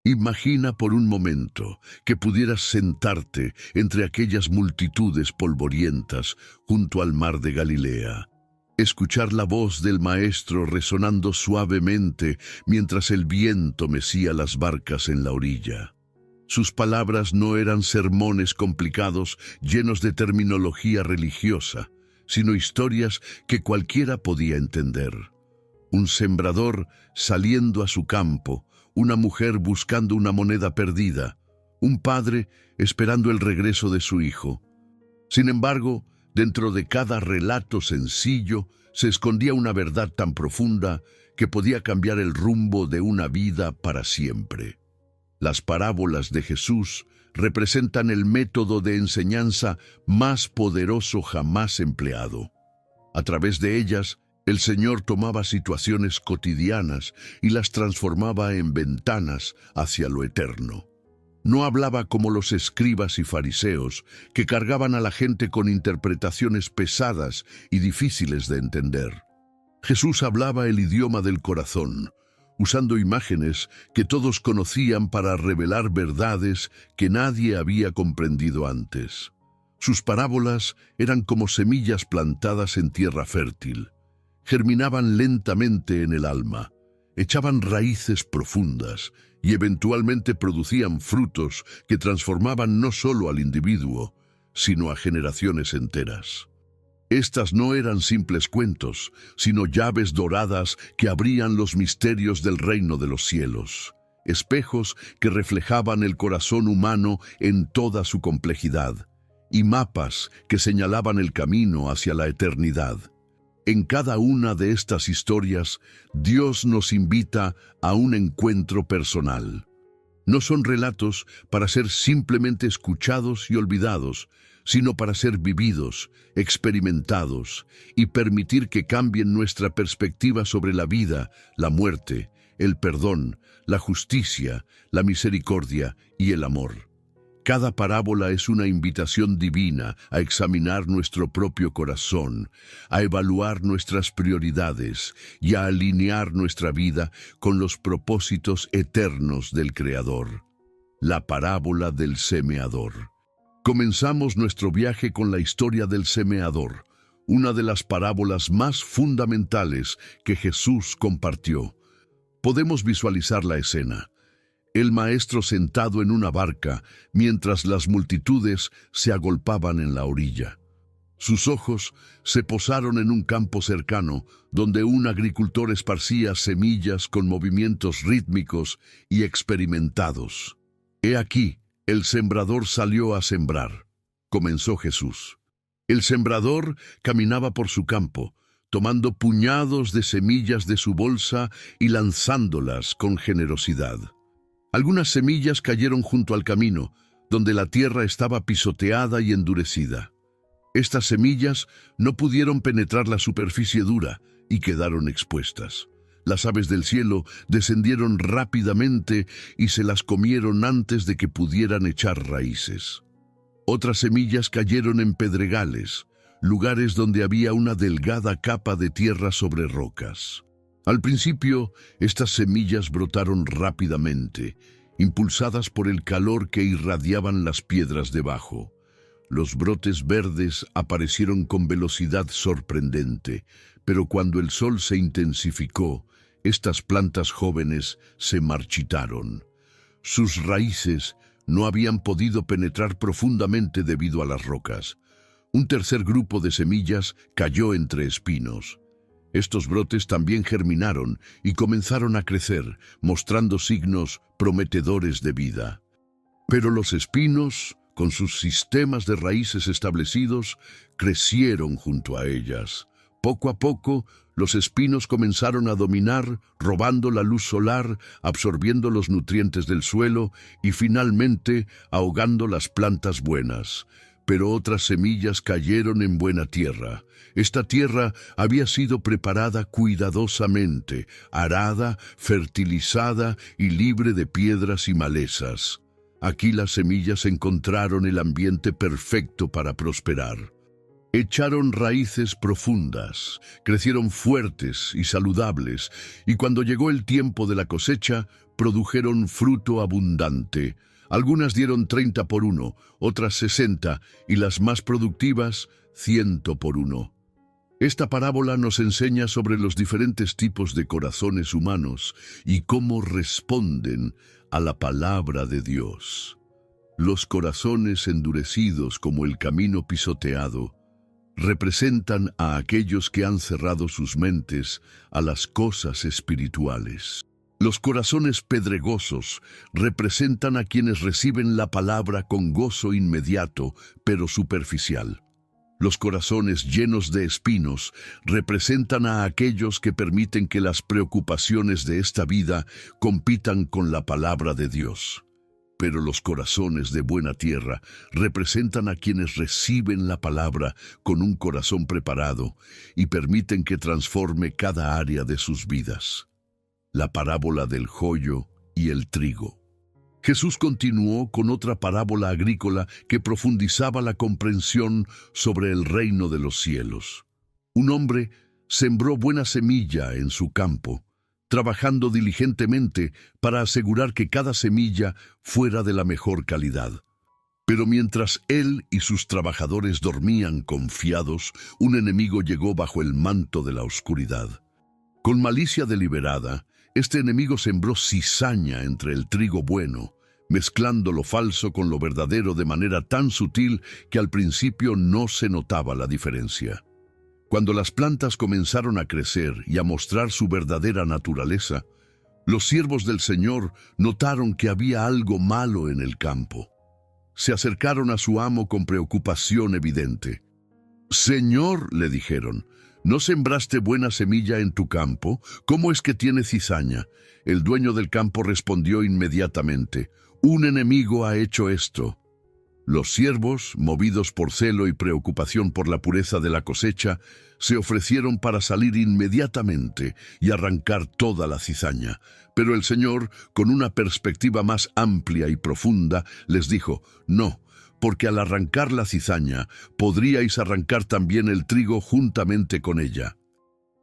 Imagina por un momento que pudieras sentarte entre aquellas multitudes polvorientas junto al mar de Galilea, escuchar la voz del Maestro resonando suavemente mientras el viento mecía las barcas en la orilla. Sus palabras no eran sermones complicados llenos de terminología religiosa, sino historias que cualquiera podía entender. Un sembrador saliendo a su campo, una mujer buscando una moneda perdida, un padre esperando el regreso de su hijo. Sin embargo, dentro de cada relato sencillo se escondía una verdad tan profunda que podía cambiar el rumbo de una vida para siempre. Las parábolas de Jesús representan el método de enseñanza más poderoso jamás empleado. A través de ellas, el Señor tomaba situaciones cotidianas y las transformaba en ventanas hacia lo eterno. No hablaba como los escribas y fariseos, que cargaban a la gente con interpretaciones pesadas y difíciles de entender. Jesús hablaba el idioma del corazón, usando imágenes que todos conocían para revelar verdades que nadie había comprendido antes. Sus parábolas eran como semillas plantadas en tierra fértil. Germinaban lentamente en el alma, echaban raíces profundas y eventualmente producían frutos que transformaban no solo al individuo, sino a generaciones enteras. Estas no eran simples cuentos, sino llaves doradas que abrían los misterios del reino de los cielos, espejos que reflejaban el corazón humano en toda su complejidad, y mapas que señalaban el camino hacia la eternidad. En cada una de estas historias, Dios nos invita a un encuentro personal. No son relatos para ser simplemente escuchados y olvidados, sino para ser vividos, experimentados y permitir que cambien nuestra perspectiva sobre la vida, la muerte, el perdón, la justicia, la misericordia y el amor. Cada parábola es una invitación divina a examinar nuestro propio corazón, a evaluar nuestras prioridades y a alinear nuestra vida con los propósitos eternos del Creador. La parábola del semeador. Comenzamos nuestro viaje con la historia del semeador, una de las parábolas más fundamentales que Jesús compartió. Podemos visualizar la escena. El maestro sentado en una barca, mientras las multitudes se agolpaban en la orilla. Sus ojos se posaron en un campo cercano, donde un agricultor esparcía semillas con movimientos rítmicos y experimentados. He aquí, el sembrador salió a sembrar, comenzó Jesús. El sembrador caminaba por su campo, tomando puñados de semillas de su bolsa y lanzándolas con generosidad. Algunas semillas cayeron junto al camino, donde la tierra estaba pisoteada y endurecida. Estas semillas no pudieron penetrar la superficie dura y quedaron expuestas. Las aves del cielo descendieron rápidamente y se las comieron antes de que pudieran echar raíces. Otras semillas cayeron en pedregales, lugares donde había una delgada capa de tierra sobre rocas. Al principio, estas semillas brotaron rápidamente, impulsadas por el calor que irradiaban las piedras debajo. Los brotes verdes aparecieron con velocidad sorprendente, pero cuando el sol se intensificó, estas plantas jóvenes se marchitaron. Sus raíces no habían podido penetrar profundamente debido a las rocas. Un tercer grupo de semillas cayó entre espinos. Estos brotes también germinaron y comenzaron a crecer, mostrando signos prometedores de vida. Pero los espinos, con sus sistemas de raíces establecidos, crecieron junto a ellas. Poco a poco, los espinos comenzaron a dominar, robando la luz solar, absorbiendo los nutrientes del suelo y finalmente ahogando las plantas buenas. Pero otras semillas cayeron en buena tierra. Esta tierra había sido preparada cuidadosamente, arada, fertilizada y libre de piedras y malezas. Aquí las semillas encontraron el ambiente perfecto para prosperar. Echaron raíces profundas, crecieron fuertes y saludables, y cuando llegó el tiempo de la cosecha, produjeron fruto abundante. Algunas dieron 30 por uno, otras 60, y las más productivas 100 por uno. Esta parábola nos enseña sobre los diferentes tipos de corazones humanos y cómo responden a la palabra de Dios. Los corazones endurecidos como el camino pisoteado representan a aquellos que han cerrado sus mentes a las cosas espirituales. Los corazones pedregosos representan a quienes reciben la palabra con gozo inmediato, pero superficial. Los corazones llenos de espinos representan a aquellos que permiten que las preocupaciones de esta vida compitan con la palabra de Dios. Pero los corazones de buena tierra representan a quienes reciben la palabra con un corazón preparado y permiten que transforme cada área de sus vidas. La parábola del joyo y el trigo. Jesús continuó con otra parábola agrícola que profundizaba la comprensión sobre el reino de los cielos. Un hombre sembró buena semilla en su campo, trabajando diligentemente para asegurar que cada semilla fuera de la mejor calidad. Pero mientras él y sus trabajadores dormían confiados, un enemigo llegó bajo el manto de la oscuridad. Con malicia deliberada, este enemigo sembró cizaña entre el trigo bueno, mezclando lo falso con lo verdadero de manera tan sutil que al principio no se notaba la diferencia. Cuando las plantas comenzaron a crecer y a mostrar su verdadera naturaleza, los siervos del Señor notaron que había algo malo en el campo. Se acercaron a su amo con preocupación evidente. «Señor», le dijeron, ¿no sembraste buena semilla en tu campo? ¿Cómo es que tiene cizaña? El dueño del campo respondió inmediatamente, «Un enemigo ha hecho esto». Los siervos, movidos por celo y preocupación por la pureza de la cosecha, se ofrecieron para salir inmediatamente y arrancar toda la cizaña. Pero el Señor, con una perspectiva más amplia y profunda, les dijo, «No, porque al arrancar la cizaña, podríais arrancar también el trigo juntamente con ella.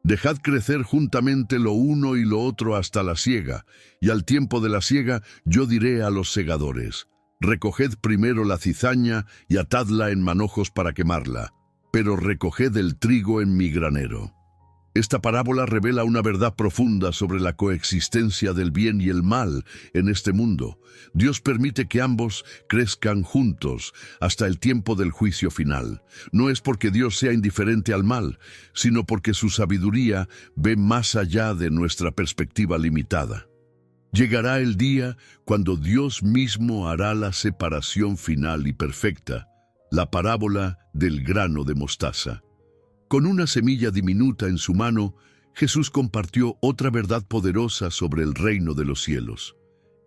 Dejad crecer juntamente lo uno y lo otro hasta la siega, y al tiempo de la siega yo diré a los segadores, recoged primero la cizaña y atadla en manojos para quemarla, pero recoged el trigo en mi granero». Esta parábola revela una verdad profunda sobre la coexistencia del bien y el mal en este mundo. Dios permite que ambos crezcan juntos hasta el tiempo del juicio final. No es porque Dios sea indiferente al mal, sino porque su sabiduría ve más allá de nuestra perspectiva limitada. Llegará el día cuando Dios mismo hará la separación final y perfecta, la parábola del grano de mostaza. Con una semilla diminuta en su mano, Jesús compartió otra verdad poderosa sobre el reino de los cielos.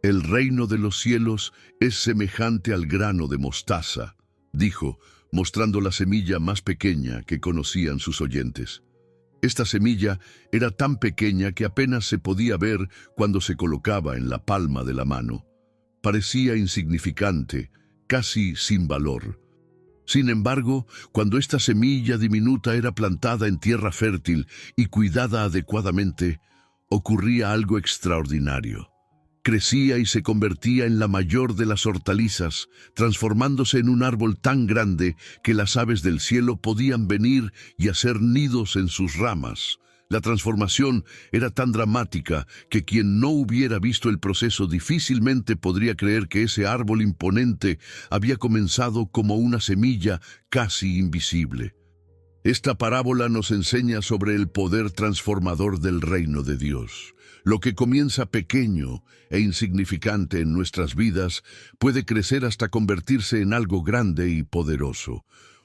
El reino de los cielos es semejante al grano de mostaza, dijo, mostrando la semilla más pequeña que conocían sus oyentes. Esta semilla era tan pequeña que apenas se podía ver cuando se colocaba en la palma de la mano. Parecía insignificante, casi sin valor. Sin embargo, cuando esta semilla diminuta era plantada en tierra fértil y cuidada adecuadamente, ocurría algo extraordinario. Crecía y se convertía en la mayor de las hortalizas, transformándose en un árbol tan grande que las aves del cielo podían venir y hacer nidos en sus ramas. La transformación era tan dramática que quien no hubiera visto el proceso difícilmente podría creer que ese árbol imponente había comenzado como una semilla casi invisible. Esta parábola nos enseña sobre el poder transformador del reino de Dios. Lo que comienza pequeño e insignificante en nuestras vidas puede crecer hasta convertirse en algo grande y poderoso.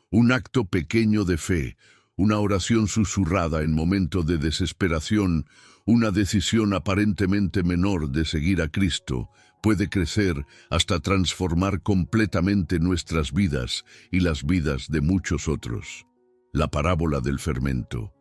Un acto pequeño de fe, una oración susurrada en momentos de desesperación, una decisión aparentemente menor de seguir a Cristo, puede crecer hasta transformar completamente nuestras vidas y las vidas de muchos otros. La parábola del fermento.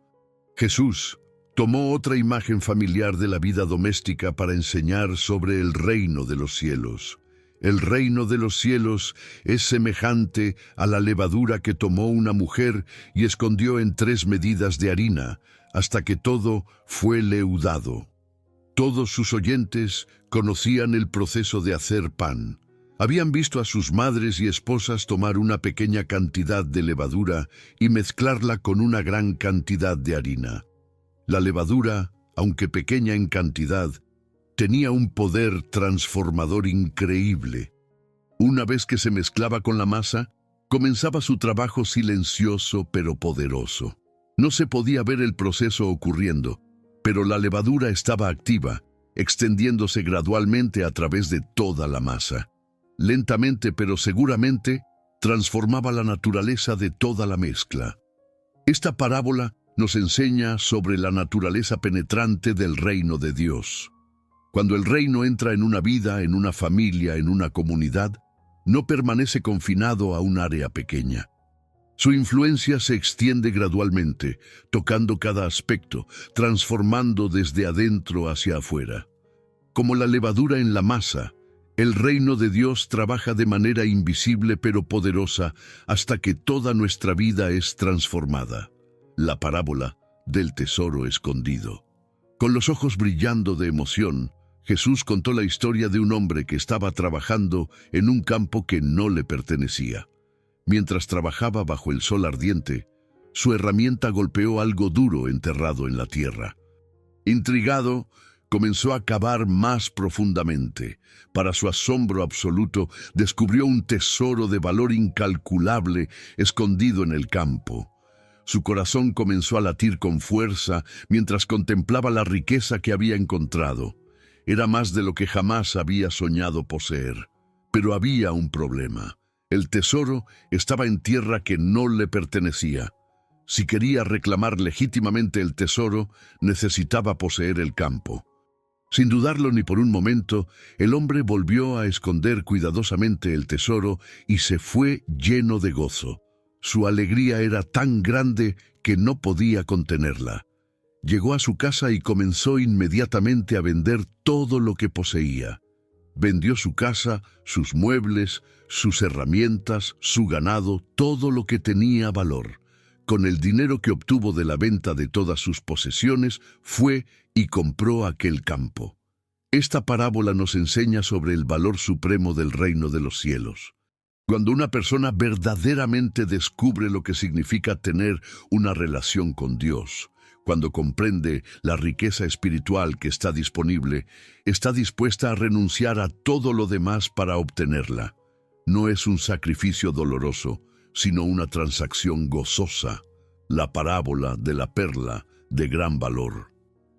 Jesús tomó otra imagen familiar de la vida doméstica para enseñar sobre el reino de los cielos. El reino de los cielos es semejante a la levadura que tomó una mujer y escondió en 3 medidas de harina, hasta que todo fue leudado. Todos sus oyentes conocían el proceso de hacer pan. Habían visto a sus madres y esposas tomar una pequeña cantidad de levadura y mezclarla con una gran cantidad de harina. La levadura, aunque pequeña en cantidad, tenía un poder transformador increíble. Una vez que se mezclaba con la masa, comenzaba su trabajo silencioso pero poderoso. No se podía ver el proceso ocurriendo, pero la levadura estaba activa, extendiéndose gradualmente a través de toda la masa. Lentamente pero seguramente, transformaba la naturaleza de toda la mezcla. Esta parábola nos enseña sobre la naturaleza penetrante del reino de Dios. Cuando el reino entra en una vida, en una familia, en una comunidad, no permanece confinado a un área pequeña. Su influencia se extiende gradualmente, tocando cada aspecto, transformando desde adentro hacia afuera. Como la levadura en la masa, el reino de Dios trabaja de manera invisible pero poderosa hasta que toda nuestra vida es transformada. La parábola del tesoro escondido. Con los ojos brillando de emoción, Jesús contó la historia de un hombre que estaba trabajando en un campo que no le pertenecía. Mientras trabajaba bajo el sol ardiente, su herramienta golpeó algo duro enterrado en la tierra. Intrigado, comenzó a cavar más profundamente. Para su asombro absoluto, descubrió un tesoro de valor incalculable escondido en el campo. Su corazón comenzó a latir con fuerza mientras contemplaba la riqueza que había encontrado. Era más de lo que jamás había soñado poseer. Pero había un problema. El tesoro estaba en tierra que no le pertenecía. Si quería reclamar legítimamente el tesoro, necesitaba poseer el campo. Sin dudarlo ni por un momento, el hombre volvió a esconder cuidadosamente el tesoro y se fue lleno de gozo. Su alegría era tan grande que no podía contenerla. Llegó a su casa y comenzó inmediatamente a vender todo lo que poseía. Vendió su casa, sus muebles, sus herramientas, su ganado, todo lo que tenía valor. Con el dinero que obtuvo de la venta de todas sus posesiones, fue y compró aquel campo. Esta parábola nos enseña sobre el valor supremo del reino de los cielos. Cuando una persona verdaderamente descubre lo que significa tener una relación con Dios, cuando comprende la riqueza espiritual que está disponible, está dispuesta a renunciar a todo lo demás para obtenerla. No es un sacrificio doloroso, sino una transacción gozosa, la parábola de la perla de gran valor.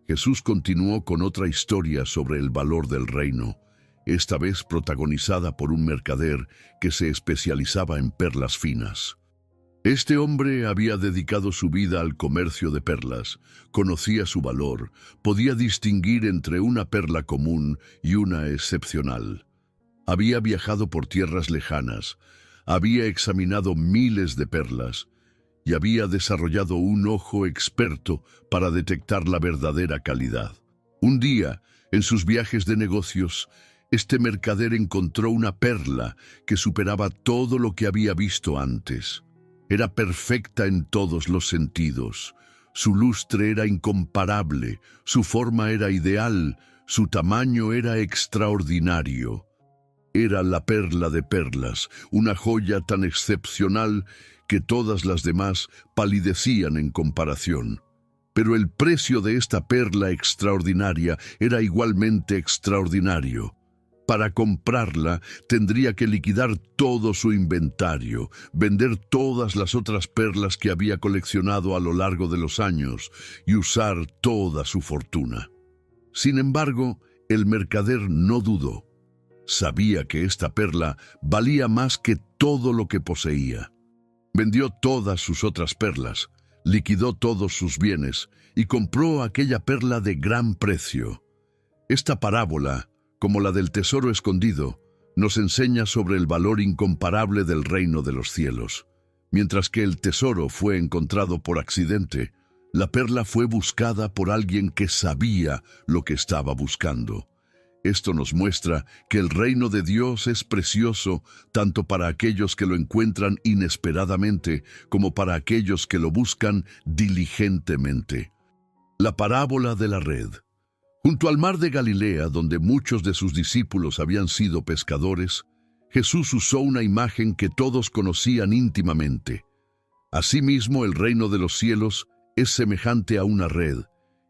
Jesús continuó con otra historia sobre el valor del reino, esta vez protagonizada por un mercader que se especializaba en perlas finas. Este hombre había dedicado su vida al comercio de perlas, conocía su valor, podía distinguir entre una perla común y una excepcional. Había viajado por tierras lejanas, había examinado miles de perlas y había desarrollado un ojo experto para detectar la verdadera calidad. Un día, en sus viajes de negocios, este mercader encontró una perla que superaba todo lo que había visto antes. Era perfecta en todos los sentidos. Su lustre era incomparable, su forma era ideal, su tamaño era extraordinario. Era la perla de perlas, una joya tan excepcional que todas las demás palidecían en comparación. Pero el precio de esta perla extraordinaria era igualmente extraordinario. Para comprarla, tendría que liquidar todo su inventario, vender todas las otras perlas que había coleccionado a lo largo de los años y usar toda su fortuna. Sin embargo, el mercader no dudó. Sabía que esta perla valía más que todo lo que poseía. Vendió todas sus otras perlas, liquidó todos sus bienes y compró aquella perla de gran precio. Esta parábola, como la del tesoro escondido, nos enseña sobre el valor incomparable del reino de los cielos. Mientras que el tesoro fue encontrado por accidente, la perla fue buscada por alguien que sabía lo que estaba buscando. Esto nos muestra que el reino de Dios es precioso tanto para aquellos que lo encuentran inesperadamente como para aquellos que lo buscan diligentemente. La parábola de la red. Junto al mar de Galilea, donde muchos de sus discípulos habían sido pescadores, Jesús usó una imagen que todos conocían íntimamente. Asimismo, el reino de los cielos es semejante a una red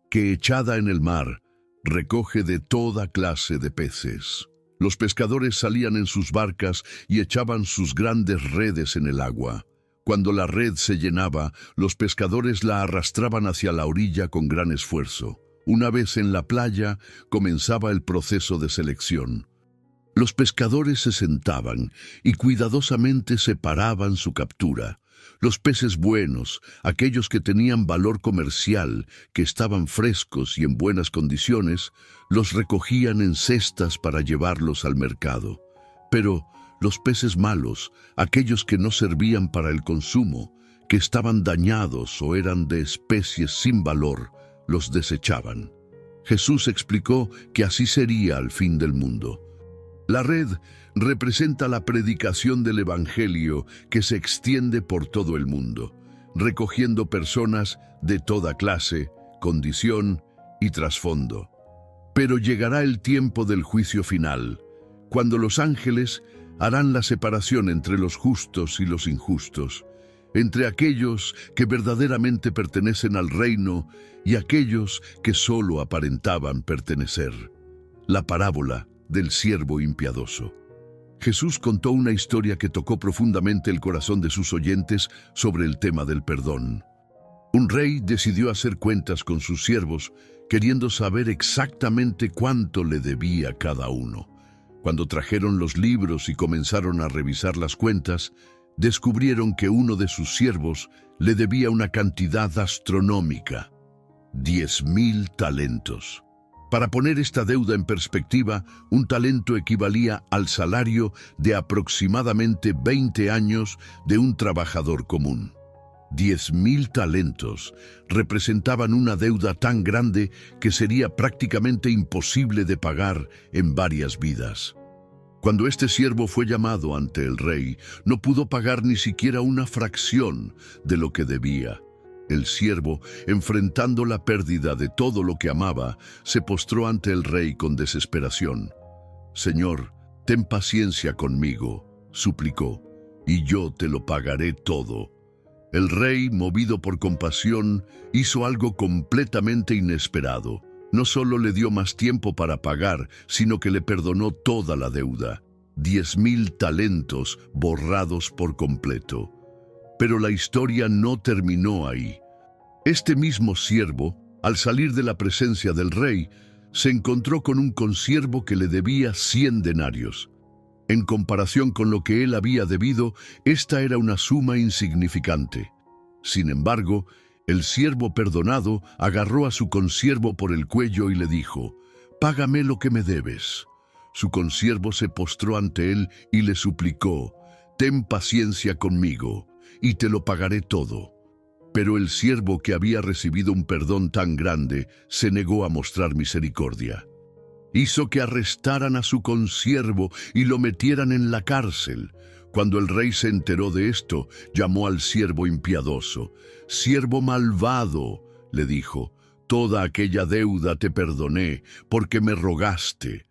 que, echada en el mar, recoge de toda clase de peces. Los pescadores salían en sus barcas y echaban sus grandes redes en el agua. Cuando la red se llenaba, los pescadores la arrastraban hacia la orilla con gran esfuerzo. Una vez en la playa, comenzaba el proceso de selección. Los pescadores se sentaban y cuidadosamente separaban su captura. Los peces buenos, aquellos que tenían valor comercial, que estaban frescos y en buenas condiciones, los recogían en cestas para llevarlos al mercado. Pero los peces malos, aquellos que no servían para el consumo, que estaban dañados o eran de especies sin valor, los desechaban. Jesús explicó que así sería al fin del mundo. La red representa la predicación del Evangelio que se extiende por todo el mundo, recogiendo personas de toda clase, condición y trasfondo. Pero llegará el tiempo del juicio final, cuando los ángeles harán la separación entre los justos y los injustos, entre aquellos que verdaderamente pertenecen al reino y aquellos que solo aparentaban pertenecer. La parábola del siervo impiadoso. Jesús contó una historia que tocó profundamente el corazón de sus oyentes sobre el tema del perdón. Un rey decidió hacer cuentas con sus siervos, queriendo saber exactamente cuánto le debía cada uno. Cuando trajeron los libros y comenzaron a revisar las cuentas, descubrieron que uno de sus siervos le debía una cantidad astronómica, 10,000 talentos. Para poner esta deuda en perspectiva, un talento equivalía al salario de aproximadamente 20 años de un trabajador común. 10,000 talentos representaban una deuda tan grande que sería prácticamente imposible de pagar en varias vidas. Cuando este siervo fue llamado ante el rey, no pudo pagar ni siquiera una fracción de lo que debía. El siervo, enfrentando la pérdida de todo lo que amaba, se postró ante el rey con desesperación. «Señor, ten paciencia conmigo», suplicó, «y yo te lo pagaré todo». El rey, movido por compasión, hizo algo completamente inesperado. No solo le dio más tiempo para pagar, sino que le perdonó toda la deuda. 10,000 talentos borrados por completo. Pero la historia no terminó ahí. Este mismo siervo, al salir de la presencia del rey, se encontró con un consiervo que le debía 100 denarios. En comparación con lo que él había debido, esta era una suma insignificante. Sin embargo, el siervo perdonado agarró a su consiervo por el cuello y le dijo, «Págame lo que me debes». Su consiervo se postró ante él y le suplicó, «Ten paciencia conmigo, y te lo pagaré todo». Pero el siervo, que había recibido un perdón tan grande, se negó a mostrar misericordia. Hizo que arrestaran a su consiervo y lo metieran en la cárcel. Cuando el rey se enteró de esto, llamó al siervo impiadoso. «Siervo malvado», le dijo, «toda aquella deuda te perdoné porque me rogaste.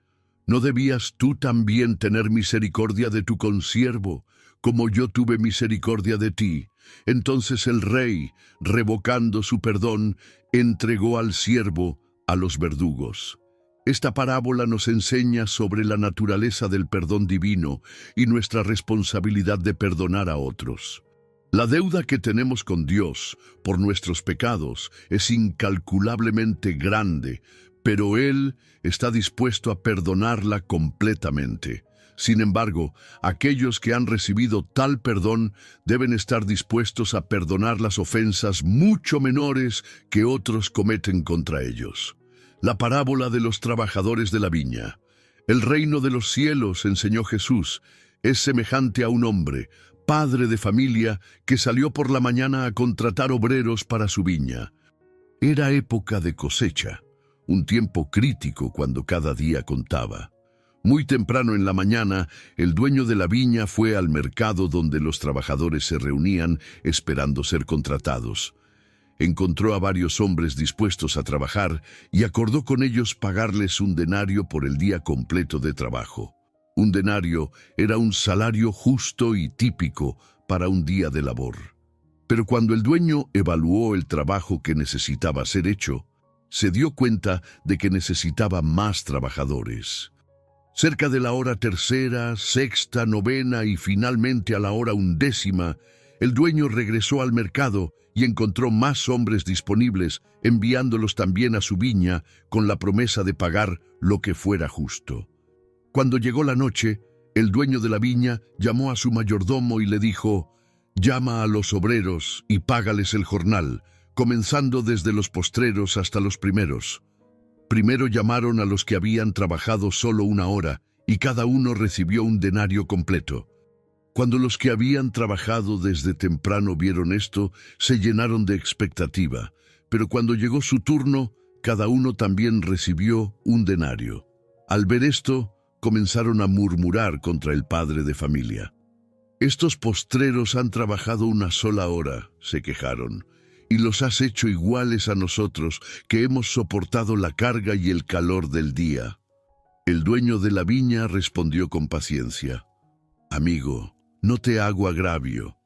¿No debías tú también tener misericordia de tu consiervo, como yo tuve misericordia de ti?» Entonces el rey, revocando su perdón, entregó al siervo a los verdugos. Esta parábola nos enseña sobre la naturaleza del perdón divino y nuestra responsabilidad de perdonar a otros. La deuda que tenemos con Dios por nuestros pecados es incalculablemente grande, pero Él está dispuesto a perdonarla completamente. Sin embargo, aquellos que han recibido tal perdón deben estar dispuestos a perdonar las ofensas mucho menores que otros cometen contra ellos. La parábola de los trabajadores de la viña. El reino de los cielos, enseñó Jesús, es semejante a un hombre, padre de familia, que salió por la mañana a contratar obreros para su viña. Era época de cosecha, un tiempo crítico cuando cada día contaba. Muy temprano en la mañana, el dueño de la viña fue al mercado donde los trabajadores se reunían esperando ser contratados. encontró a varios hombres dispuestos a trabajar y acordó con ellos pagarles un denario por el día completo de trabajo. Un denario era un salario justo y típico para un día de labor. Pero cuando el dueño evaluó el trabajo que necesitaba ser hecho, se dio cuenta de que necesitaba más trabajadores. Cerca de la hora tercera, sexta, novena y finalmente a la hora 11, el dueño regresó al mercado y encontró más hombres disponibles, enviándolos también a su viña con la promesa de pagar lo que fuera justo. Cuando llegó la noche, el dueño de la viña llamó a su mayordomo y le dijo: «Llama a los obreros y págales el jornal, comenzando desde los postreros hasta los primeros». Primero llamaron a los que habían trabajado solo 1 hora, y cada uno recibió un denario completo. Cuando los que habían trabajado desde temprano vieron esto, se llenaron de expectativa, pero cuando llegó su turno, cada uno también recibió un denario. Al ver esto, comenzaron a murmurar contra el padre de familia. «Estos postreros han trabajado 1 sola hora», se quejaron, «y los has hecho iguales a nosotros, que hemos soportado la carga y el calor del día». El dueño de la viña respondió con paciencia: «Amigo, no te hago agravio.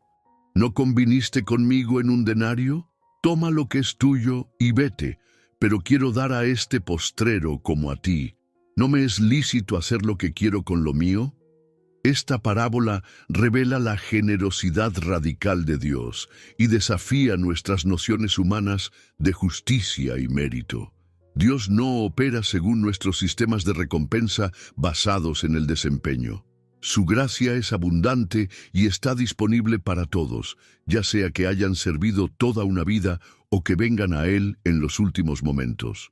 ¿No conviniste conmigo en un denario? Toma lo que es tuyo y vete, pero quiero dar a este postrero como a ti. ¿No me es lícito hacer lo que quiero con lo mío?». Esta parábola revela la generosidad radical de Dios y desafía nuestras nociones humanas de justicia y mérito. Dios no opera según nuestros sistemas de recompensa basados en el desempeño. Su gracia es abundante y está disponible para todos, ya sea que hayan servido toda una vida o que vengan a Él en los últimos momentos.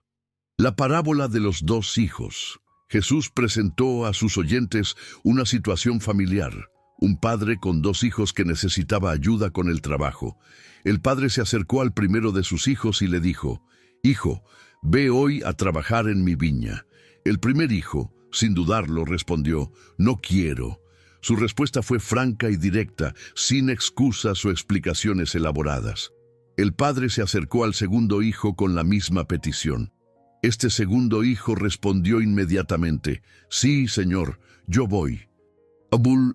La parábola de los 2 hijos. Jesús presentó a sus oyentes una situación familiar. Un padre con 2 hijos que necesitaba ayuda con el trabajo. El padre se acercó al primero de sus hijos y le dijo: «Hijo, ve hoy a trabajar en mi viña». El primer hijo, sin dudarlo, respondió: «No quiero». Su respuesta fue franca y directa, sin excusas o explicaciones elaboradas. El padre se acercó al segundo hijo con la misma petición. Este segundo hijo respondió inmediatamente: «Sí, señor, yo voy».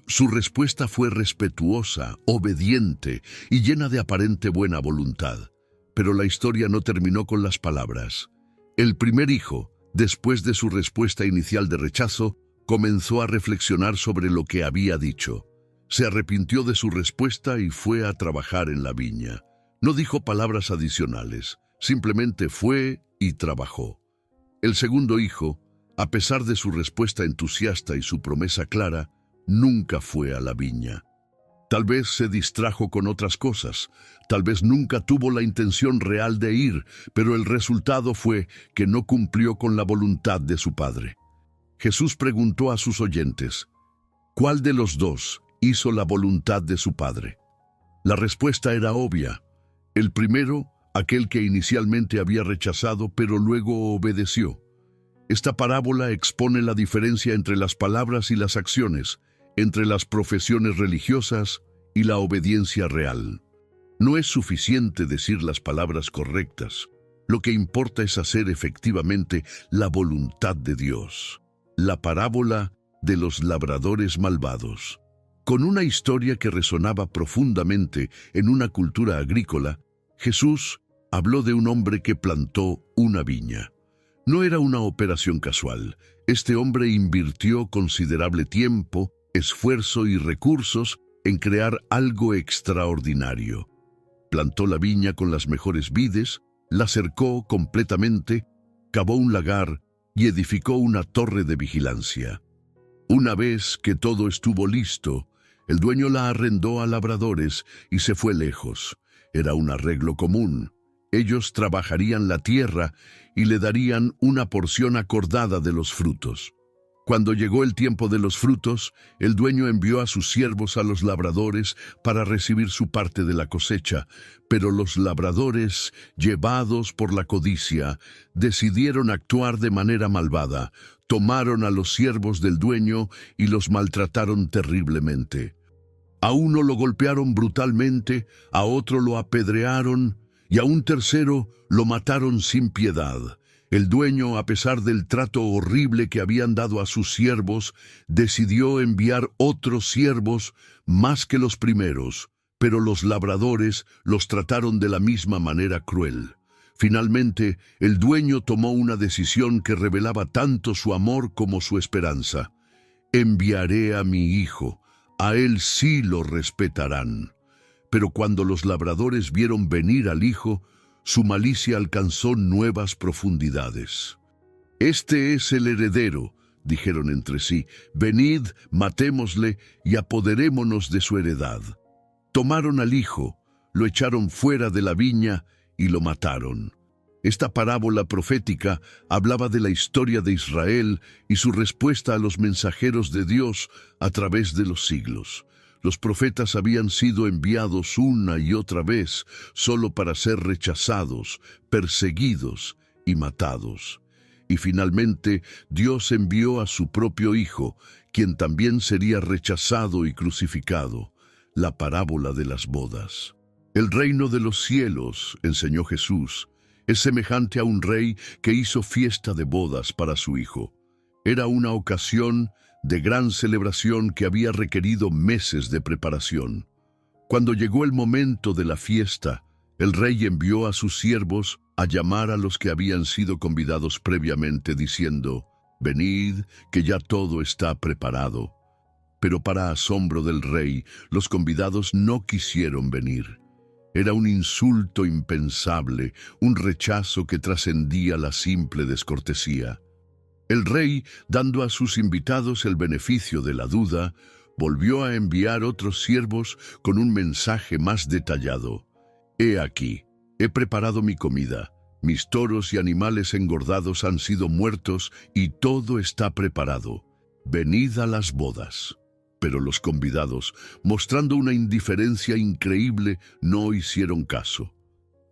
Su respuesta fue respetuosa, obediente y llena de aparente buena voluntad. Pero la historia no terminó con las palabras. El primer hijo, después de su respuesta inicial de rechazo, comenzó a reflexionar sobre lo que había dicho. Se arrepintió de su respuesta y fue a trabajar en la viña. No dijo palabras adicionales, simplemente fue y trabajó. El segundo hijo, a pesar de su respuesta entusiasta y su promesa clara, nunca fue a la viña. Tal vez se distrajo con otras cosas, tal vez nunca tuvo la intención real de ir, pero el resultado fue que no cumplió con la voluntad de su padre. Jesús preguntó a sus oyentes: ¿cuál de los 2 hizo la voluntad de su padre? La respuesta era obvia. El primero, aquel que inicialmente había rechazado, pero luego obedeció. Esta parábola expone la diferencia entre las palabras y las acciones, entre las profesiones religiosas y la obediencia real. No es suficiente decir las palabras correctas. Lo que importa es hacer efectivamente la voluntad de Dios. La parábola de los labradores malvados. Con una historia que resonaba profundamente en una cultura agrícola, Jesús habló de un hombre que plantó una viña. No era una operación casual. Este hombre invirtió considerable tiempo, esfuerzo y recursos en crear algo extraordinario. Plantó la viña con las mejores vides, la cercó completamente, cavó un lagar y edificó una torre de vigilancia. Una vez que todo estuvo listo, el dueño la arrendó a labradores y se fue lejos. Era un arreglo común. Ellos trabajarían la tierra y le darían una porción acordada de los frutos. Cuando llegó el tiempo de los frutos, el dueño envió a sus siervos a los labradores para recibir su parte de la cosecha, pero los labradores, llevados por la codicia, decidieron actuar de manera malvada. Tomaron a los siervos del dueño y los maltrataron terriblemente. A uno lo golpearon brutalmente, a otro lo apedrearon y a un tercero lo mataron sin piedad. El dueño, a pesar del trato horrible que habían dado a sus siervos, decidió enviar otros siervos más que los primeros, pero los labradores los trataron de la misma manera cruel. Finalmente, el dueño tomó una decisión que revelaba tanto su amor como su esperanza. Enviaré a mi hijo, a él sí lo respetarán. Pero cuando los labradores vieron venir al hijo, su malicia alcanzó nuevas profundidades. «Este es el heredero», dijeron entre sí, «venid, matémosle y apoderémonos de su heredad». Tomaron al hijo, lo echaron fuera de la viña y lo mataron. Esta parábola profética hablaba de la historia de Israel y su respuesta a los mensajeros de Dios a través de los siglos. Los profetas habían sido enviados una y otra vez solo para ser rechazados, perseguidos y matados. Y finalmente Dios envió a su propio Hijo, quien también sería rechazado y crucificado. La parábola de las bodas. El reino de los cielos, enseñó Jesús, es semejante a un rey que hizo fiesta de bodas para su hijo. Era una ocasión de gran celebración que había requerido meses de preparación. Cuando llegó el momento de la fiesta, el rey envió a sus siervos a llamar a los que habían sido convidados previamente, diciendo: «Venid, que ya todo está preparado». Pero para asombro del rey, los convidados no quisieron venir. Era un insulto impensable, un rechazo que trascendía la simple descortesía. El rey, dando a sus invitados el beneficio de la duda, volvió a enviar otros siervos con un mensaje más detallado. «He aquí, he preparado mi comida, mis toros y animales engordados han sido muertos y todo está preparado. Venid a las bodas». Pero los convidados, mostrando una indiferencia increíble, no hicieron caso.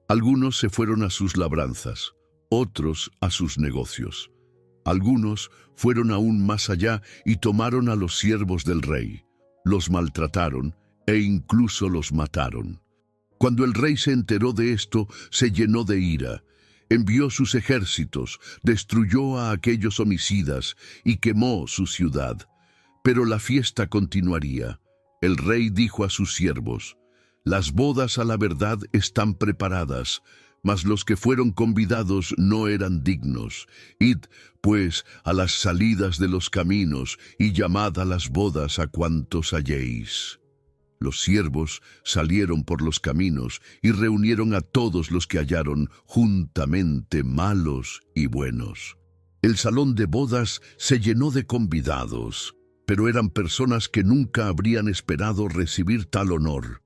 Algunos se fueron a sus labranzas, otros a sus negocios. Algunos fueron aún más allá y tomaron a los siervos del rey. Los maltrataron e incluso los mataron. Cuando el rey se enteró de esto, se llenó de ira. Envió sus ejércitos, destruyó a aquellos homicidas y quemó su ciudad. Pero la fiesta continuaría. El rey dijo a sus siervos: «Las bodas a la verdad están preparadas, mas los que fueron convidados no eran dignos. Id, pues, a las salidas de los caminos y llamad a las bodas a cuantos halléis». Los siervos salieron por los caminos y reunieron a todos los que hallaron, juntamente malos y buenos. El salón de bodas se llenó de convidados, pero eran personas que nunca habrían esperado recibir tal honor.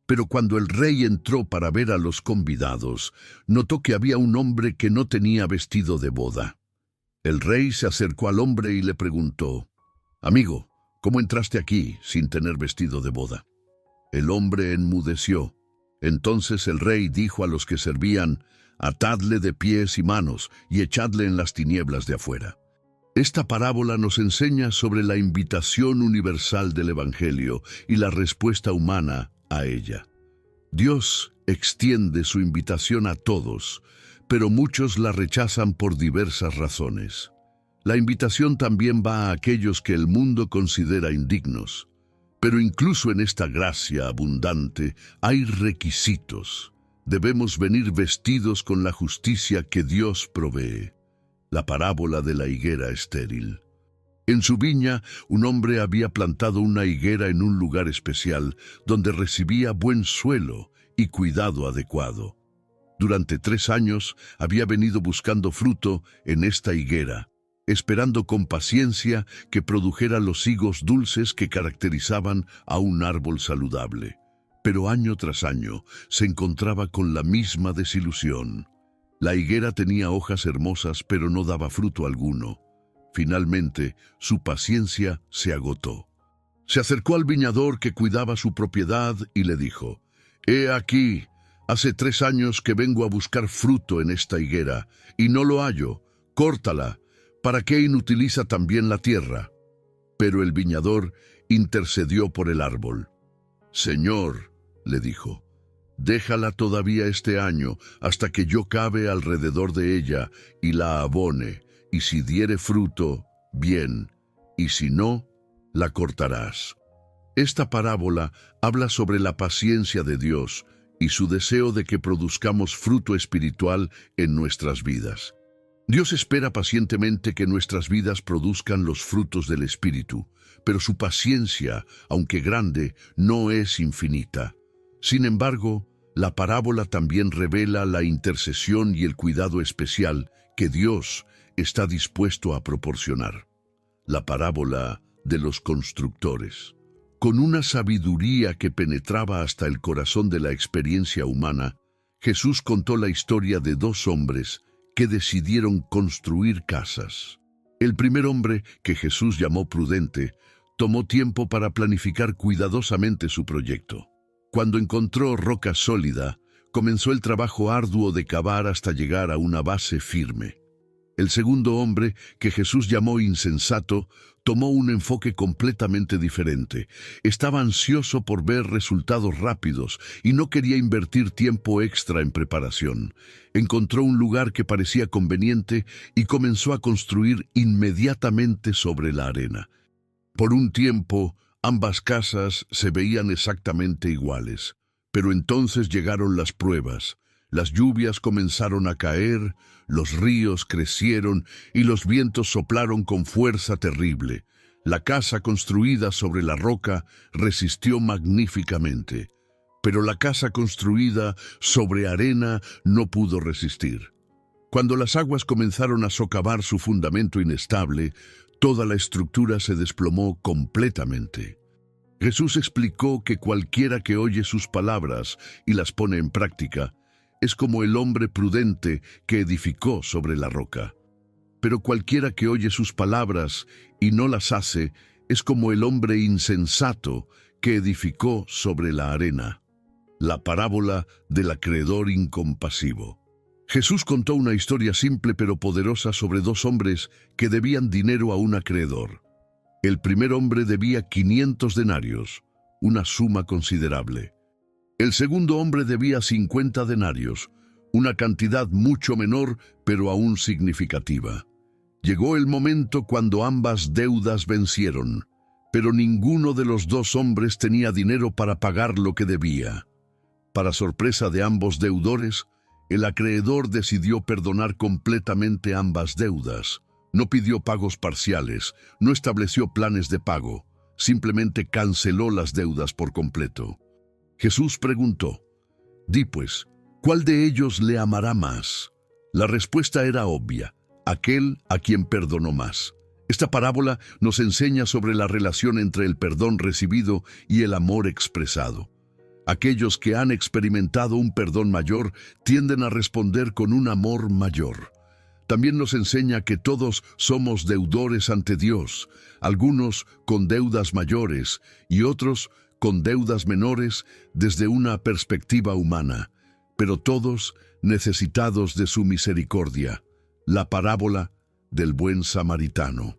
Pero cuando el rey entró para ver a los convidados, notó que había un hombre que no tenía vestido de boda. El rey se acercó al hombre y le preguntó: «Amigo, ¿cómo entraste aquí sin tener vestido de boda?». El hombre enmudeció. Entonces el rey dijo a los que servían: «Atadle de pies y manos y echadle en las tinieblas de afuera». Esta parábola nos enseña sobre la invitación universal del Evangelio y la respuesta humana a ella. Dios extiende su invitación a todos, pero muchos la rechazan por diversas razones. La invitación también va a aquellos que el mundo considera indignos. Pero incluso en esta gracia abundante hay requisitos. Debemos venir vestidos con la justicia que Dios provee. La parábola de la higuera estéril. En su viña, un hombre había plantado una higuera en un lugar especial, donde recibía buen suelo y cuidado adecuado. Durante 3 años había venido buscando fruto en esta higuera, esperando con paciencia que produjera los higos dulces que caracterizaban a un árbol saludable. Pero año tras año se encontraba con la misma desilusión. La higuera tenía hojas hermosas, pero no daba fruto alguno. Finalmente, su paciencia se agotó. Se acercó al viñador que cuidaba su propiedad y le dijo: «He aquí, hace 3 años que vengo a buscar fruto en esta higuera, y no lo hallo. Córtala. ¿Para qué inutiliza también la tierra?». Pero el viñador intercedió por el árbol. «Señor», le dijo, Déjala todavía este año, hasta que yo cabe alrededor de ella y la abone, y si diere fruto, bien, y si no, la cortarás. Esta parábola habla sobre la paciencia de Dios y su deseo de que produzcamos fruto espiritual en nuestras vidas. Dios espera pacientemente que nuestras vidas produzcan los frutos del Espíritu, pero su paciencia, aunque grande, no es infinita. Sin embargo, la parábola también revela la intercesión y el cuidado especial que Dios está dispuesto a proporcionar. La parábola de los constructores. Con una sabiduría que penetraba hasta el corazón de la experiencia humana, Jesús contó la historia de dos hombres que decidieron construir casas. El primer hombre, que Jesús llamó prudente, tomó tiempo para planificar cuidadosamente su proyecto. Cuando encontró roca sólida, comenzó el trabajo arduo de cavar hasta llegar a una base firme. El segundo hombre, que Jesús llamó insensato, tomó un enfoque completamente diferente. Estaba ansioso por ver resultados rápidos y no quería invertir tiempo extra en preparación. Encontró un lugar que parecía conveniente y comenzó a construir inmediatamente sobre la arena. Por un tiempo, ambas casas se veían exactamente iguales, pero entonces llegaron las pruebas. Las lluvias comenzaron a caer, los ríos crecieron y los vientos soplaron con fuerza terrible. La casa construida sobre la roca resistió magníficamente, pero la casa construida sobre arena no pudo resistir. Cuando las aguas comenzaron a socavar su fundamento inestable, toda la estructura se desplomó completamente. Jesús explicó que cualquiera que oye sus palabras y las pone en práctica, es como el hombre prudente que edificó sobre la roca. Pero cualquiera que oye sus palabras y no las hace, es como el hombre insensato que edificó sobre la arena. La parábola del acreedor incompasivo. Jesús contó una historia simple pero poderosa sobre dos hombres que debían dinero a un acreedor. El primer hombre debía 500 denarios, una suma considerable. El segundo hombre debía 50 denarios, una cantidad mucho menor, pero aún significativa. Llegó el momento cuando ambas deudas vencieron, pero ninguno de los dos hombres tenía dinero para pagar lo que debía. Para sorpresa de ambos deudores, el acreedor decidió perdonar completamente ambas deudas. No pidió pagos parciales, no estableció planes de pago, simplemente canceló las deudas por completo. Jesús preguntó, «Di pues, ¿cuál de ellos le amará más?» La respuesta era obvia, aquel a quien perdonó más. Esta parábola nos enseña sobre la relación entre el perdón recibido y el amor expresado. Aquellos que han experimentado un perdón mayor tienden a responder con un amor mayor. También nos enseña que todos somos deudores ante Dios, algunos con deudas mayores y otros con deudas menores desde una perspectiva humana, pero todos necesitados de su misericordia. La parábola del buen samaritano.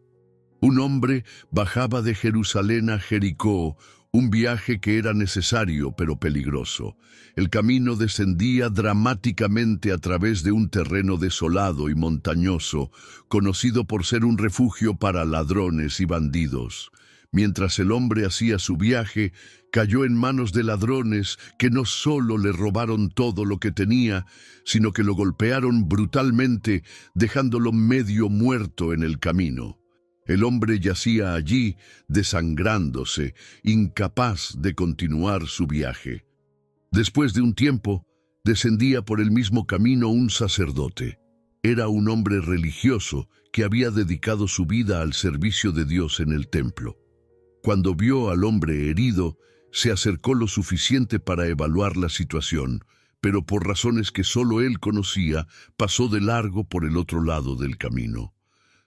Un hombre bajaba de Jerusalén a Jericó, un viaje que era necesario pero peligroso. El camino descendía dramáticamente a través de un terreno desolado y montañoso, conocido por ser un refugio para ladrones y bandidos. Mientras el hombre hacía su viaje, cayó en manos de ladrones que no solo le robaron todo lo que tenía, sino que lo golpearon brutalmente, dejándolo medio muerto en el camino. El hombre yacía allí, desangrándose, incapaz de continuar su viaje. Después de un tiempo, descendía por el mismo camino un sacerdote. Era un hombre religioso que había dedicado su vida al servicio de Dios en el templo. Cuando vio al hombre herido, se acercó lo suficiente para evaluar la situación, pero por razones que solo él conocía, pasó de largo por el otro lado del camino.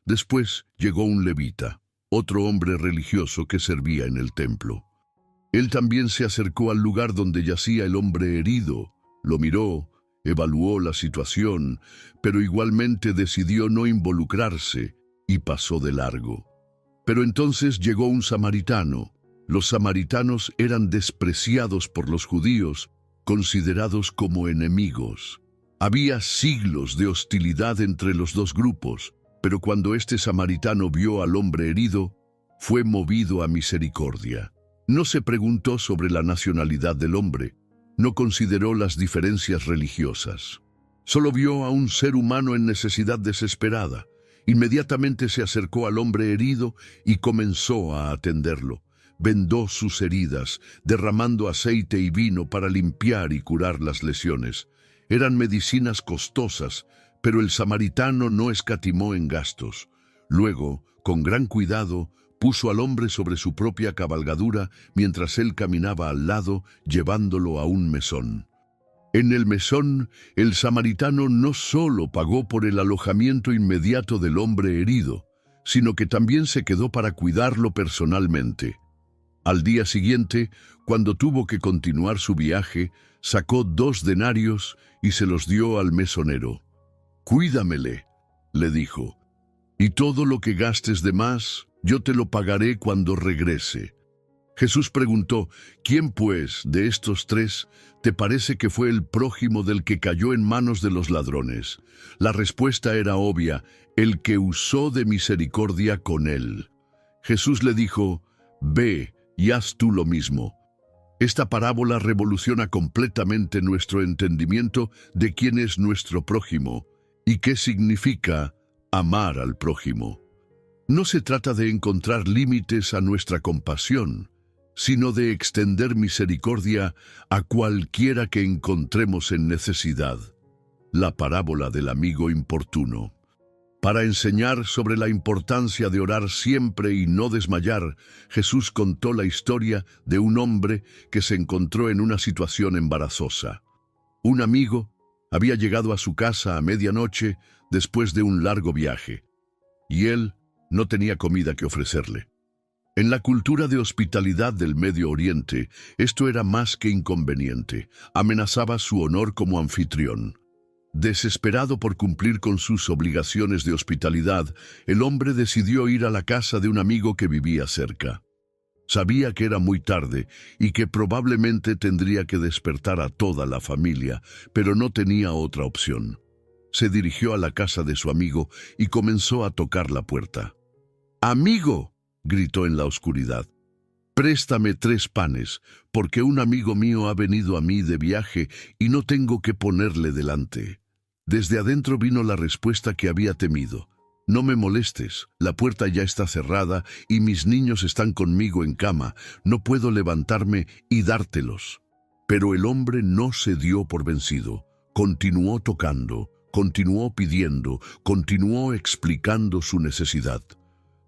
Después llegó un levita, otro hombre religioso que servía en el templo. Él también se acercó al lugar donde yacía el hombre herido, lo miró, evaluó la situación, pero igualmente decidió no involucrarse y pasó de largo. Pero entonces llegó un samaritano. Los samaritanos eran despreciados por los judíos considerados como enemigos. Había siglos de hostilidad entre los dos grupos, pero cuando este samaritano vio al hombre herido, fue movido a misericordia. No se preguntó sobre la nacionalidad del hombre, no consideró las diferencias religiosas. Solo vio a un ser humano en necesidad desesperada. Inmediatamente se acercó al hombre herido y comenzó a atenderlo. Vendó sus heridas, derramando aceite y vino para limpiar y curar las lesiones. Eran medicinas costosas, pero el samaritano no escatimó en gastos. Luego, con gran cuidado, puso al hombre sobre su propia cabalgadura mientras él caminaba al lado, llevándolo a un mesón. En el mesón, el samaritano no solo pagó por el alojamiento inmediato del hombre herido, sino que también se quedó para cuidarlo personalmente. Al día siguiente, cuando tuvo que continuar su viaje, sacó 2 denarios y se los dio al mesonero. «Cuídamele», le dijo, «y todo lo que gastes de más, yo te lo pagaré cuando regrese». Jesús preguntó, «¿Quién, pues, de estos 3 te parece que fue el prójimo del que cayó en manos de los ladrones?» La respuesta era obvia, el que usó de misericordia con él. Jesús le dijo, «Ve y haz tú lo mismo». Esta parábola revoluciona completamente nuestro entendimiento de quién es nuestro prójimo y qué significa amar al prójimo. No se trata de encontrar límites a nuestra compasión, sino de extender misericordia a cualquiera que encontremos en necesidad. La parábola del amigo importuno. Para enseñar sobre la importancia de orar siempre y no desmayar, Jesús contó la historia de un hombre que se encontró en una situación embarazosa. Un amigo había llegado a su casa a medianoche después de un largo viaje, y él no tenía comida que ofrecerle. En la cultura de hospitalidad del Medio Oriente, esto era más que inconveniente, amenazaba su honor como anfitrión. Desesperado por cumplir con sus obligaciones de hospitalidad, el hombre decidió ir a la casa de un amigo que vivía cerca. Sabía que era muy tarde y que probablemente tendría que despertar a toda la familia, pero no tenía otra opción. Se dirigió a la casa de su amigo y comenzó a tocar la puerta. «¡Amigo!», gritó en la oscuridad. «Préstame 3 panes, porque un amigo mío ha venido a mí de viaje y no tengo que ponerle delante». Desde adentro vino la respuesta que había temido. «No me molestes, la puerta ya está cerrada y mis niños están conmigo en cama, no puedo levantarme y dártelos». Pero el hombre no se dio por vencido, continuó tocando, continuó pidiendo, continuó explicando su necesidad.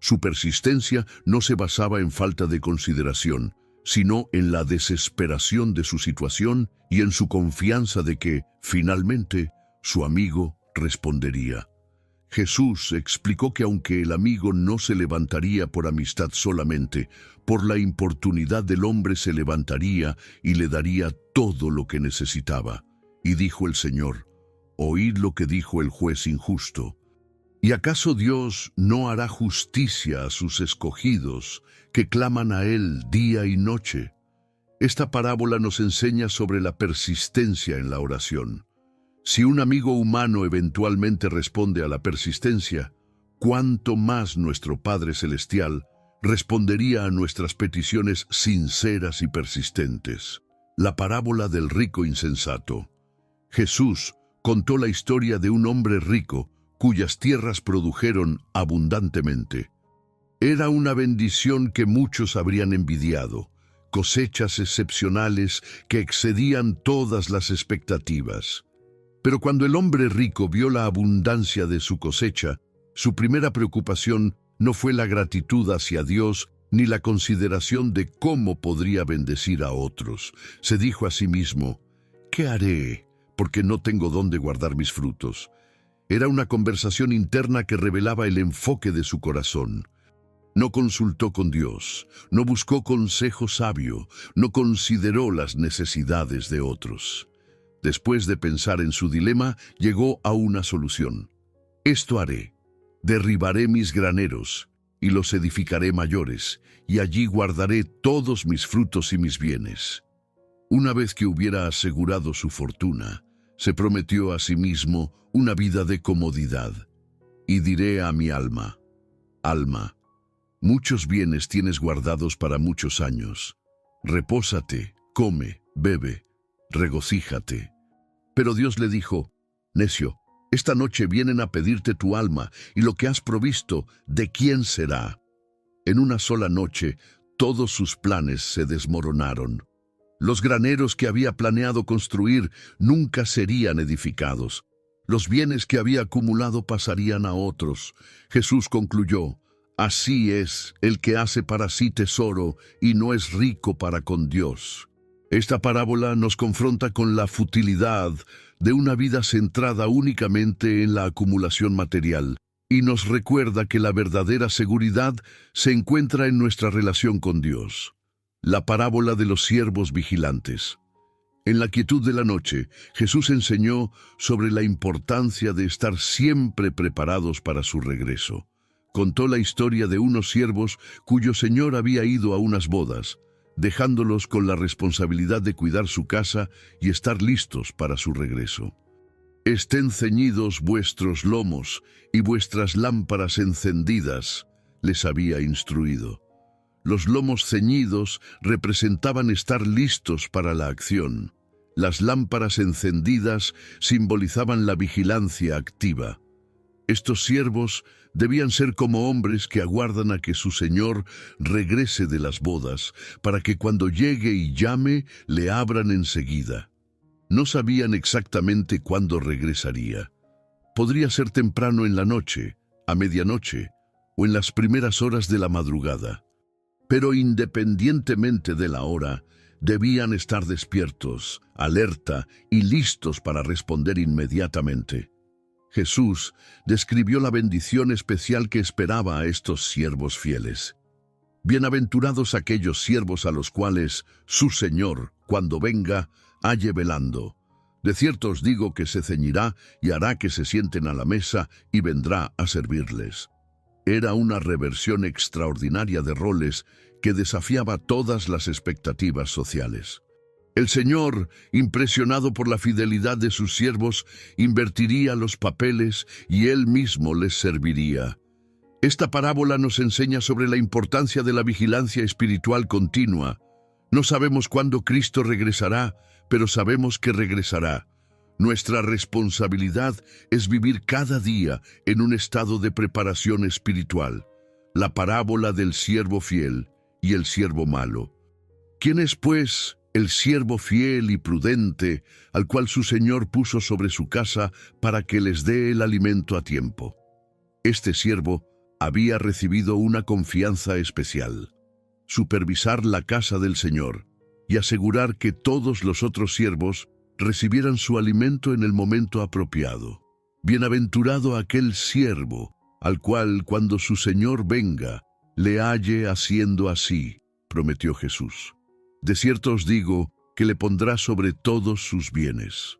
Su persistencia no se basaba en falta de consideración, sino en la desesperación de su situación y en su confianza de que, finalmente, su amigo respondería. Jesús explicó que aunque el amigo no se levantaría por amistad solamente, por la importunidad del hombre se levantaría y le daría todo lo que necesitaba. Y dijo el Señor, «Oíd lo que dijo el juez injusto. ¿Y acaso Dios no hará justicia a sus escogidos que claman a Él día y noche?» Esta parábola nos enseña sobre la persistencia en la oración. Si un amigo humano eventualmente responde a la persistencia, ¿cuánto más nuestro Padre Celestial respondería a nuestras peticiones sinceras y persistentes? La parábola del rico insensato. Jesús contó la historia de un hombre rico cuyas tierras produjeron abundantemente. Era una bendición que muchos habrían envidiado, cosechas excepcionales que excedían todas las expectativas. Pero cuando el hombre rico vio la abundancia de su cosecha, su primera preocupación no fue la gratitud hacia Dios ni la consideración de cómo podría bendecir a otros. Se dijo a sí mismo, «¿Qué haré? Porque no tengo dónde guardar mis frutos». Era una conversación interna que revelaba el enfoque de su corazón. No consultó con Dios, no buscó consejo sabio, no consideró las necesidades de otros. Después de pensar en su dilema, llegó a una solución. «Esto haré. Derribaré mis graneros y los edificaré mayores, y allí guardaré todos mis frutos y mis bienes». Una vez que hubiera asegurado su fortuna, se prometió a sí mismo una vida de comodidad. Y diré a mi alma: alma, muchos bienes tienes guardados para muchos años. Repósate, come, bebe, regocíjate. Pero Dios le dijo: necio, esta noche vienen a pedirte tu alma, y lo que has provisto, ¿de quién será? En una sola noche, todos sus planes se desmoronaron. Los graneros que había planeado construir nunca serían edificados. Los bienes que había acumulado pasarían a otros. Jesús concluyó: así es el que hace para sí tesoro y no es rico para con Dios. Esta parábola nos confronta con la futilidad de una vida centrada únicamente en la acumulación material y nos recuerda que la verdadera seguridad se encuentra en nuestra relación con Dios. La parábola de los siervos vigilantes. En la quietud de la noche, Jesús enseñó sobre la importancia de estar siempre preparados para su regreso. Contó la historia de unos siervos cuyo señor había ido a unas bodas, dejándolos con la responsabilidad de cuidar su casa y estar listos para su regreso. Estén ceñidos vuestros lomos y vuestras lámparas encendidas, les había instruido. Los lomos ceñidos representaban estar listos para la acción. Las lámparas encendidas simbolizaban la vigilancia activa. Estos siervos debían ser como hombres que aguardan a que su señor regrese de las bodas, para que cuando llegue y llame, le abran enseguida. No sabían exactamente cuándo regresaría. Podría ser temprano en la noche, a medianoche, o en las primeras horas de la madrugada. Pero independientemente de la hora, debían estar despiertos, alerta y listos para responder inmediatamente. Jesús describió la bendición especial que esperaba a estos siervos fieles. Bienaventurados aquellos siervos a los cuales su Señor, cuando venga, halle velando. De cierto os digo que se ceñirá y hará que se sienten a la mesa y vendrá a servirles. Era una reversión extraordinaria de roles que desafiaba todas las expectativas sociales. El Señor, impresionado por la fidelidad de sus siervos, invertiría los papeles y Él mismo les serviría. Esta parábola nos enseña sobre la importancia de la vigilancia espiritual continua. No sabemos cuándo Cristo regresará, pero sabemos que regresará. Nuestra responsabilidad es vivir cada día en un estado de preparación espiritual. La parábola del siervo fiel y el siervo malo. ¿Quién es, pues, el siervo fiel y prudente, al cual su señor puso sobre su casa para que les dé el alimento a tiempo? Este siervo había recibido una confianza especial: supervisar la casa del Señor y asegurar que todos los otros siervos recibieran su alimento en el momento apropiado. Bienaventurado aquel siervo, al cual cuando su señor venga, le halle haciendo así, prometió Jesús. De cierto os digo que le pondrá sobre todos sus bienes.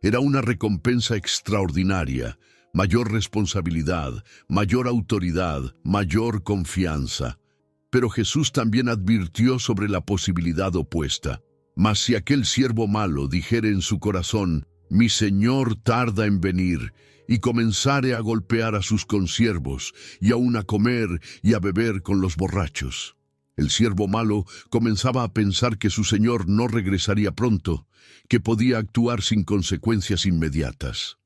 Era una recompensa extraordinaria, mayor responsabilidad, mayor autoridad, mayor confianza. Pero Jesús también advirtió sobre la posibilidad opuesta. Mas si aquel siervo malo dijere en su corazón: mi señor tarda en venir, y comenzare a golpear a sus consiervos, y aun a comer y a beber con los borrachos. El siervo malo comenzaba a pensar que su señor no regresaría pronto, que podía actuar sin consecuencias inmediatas.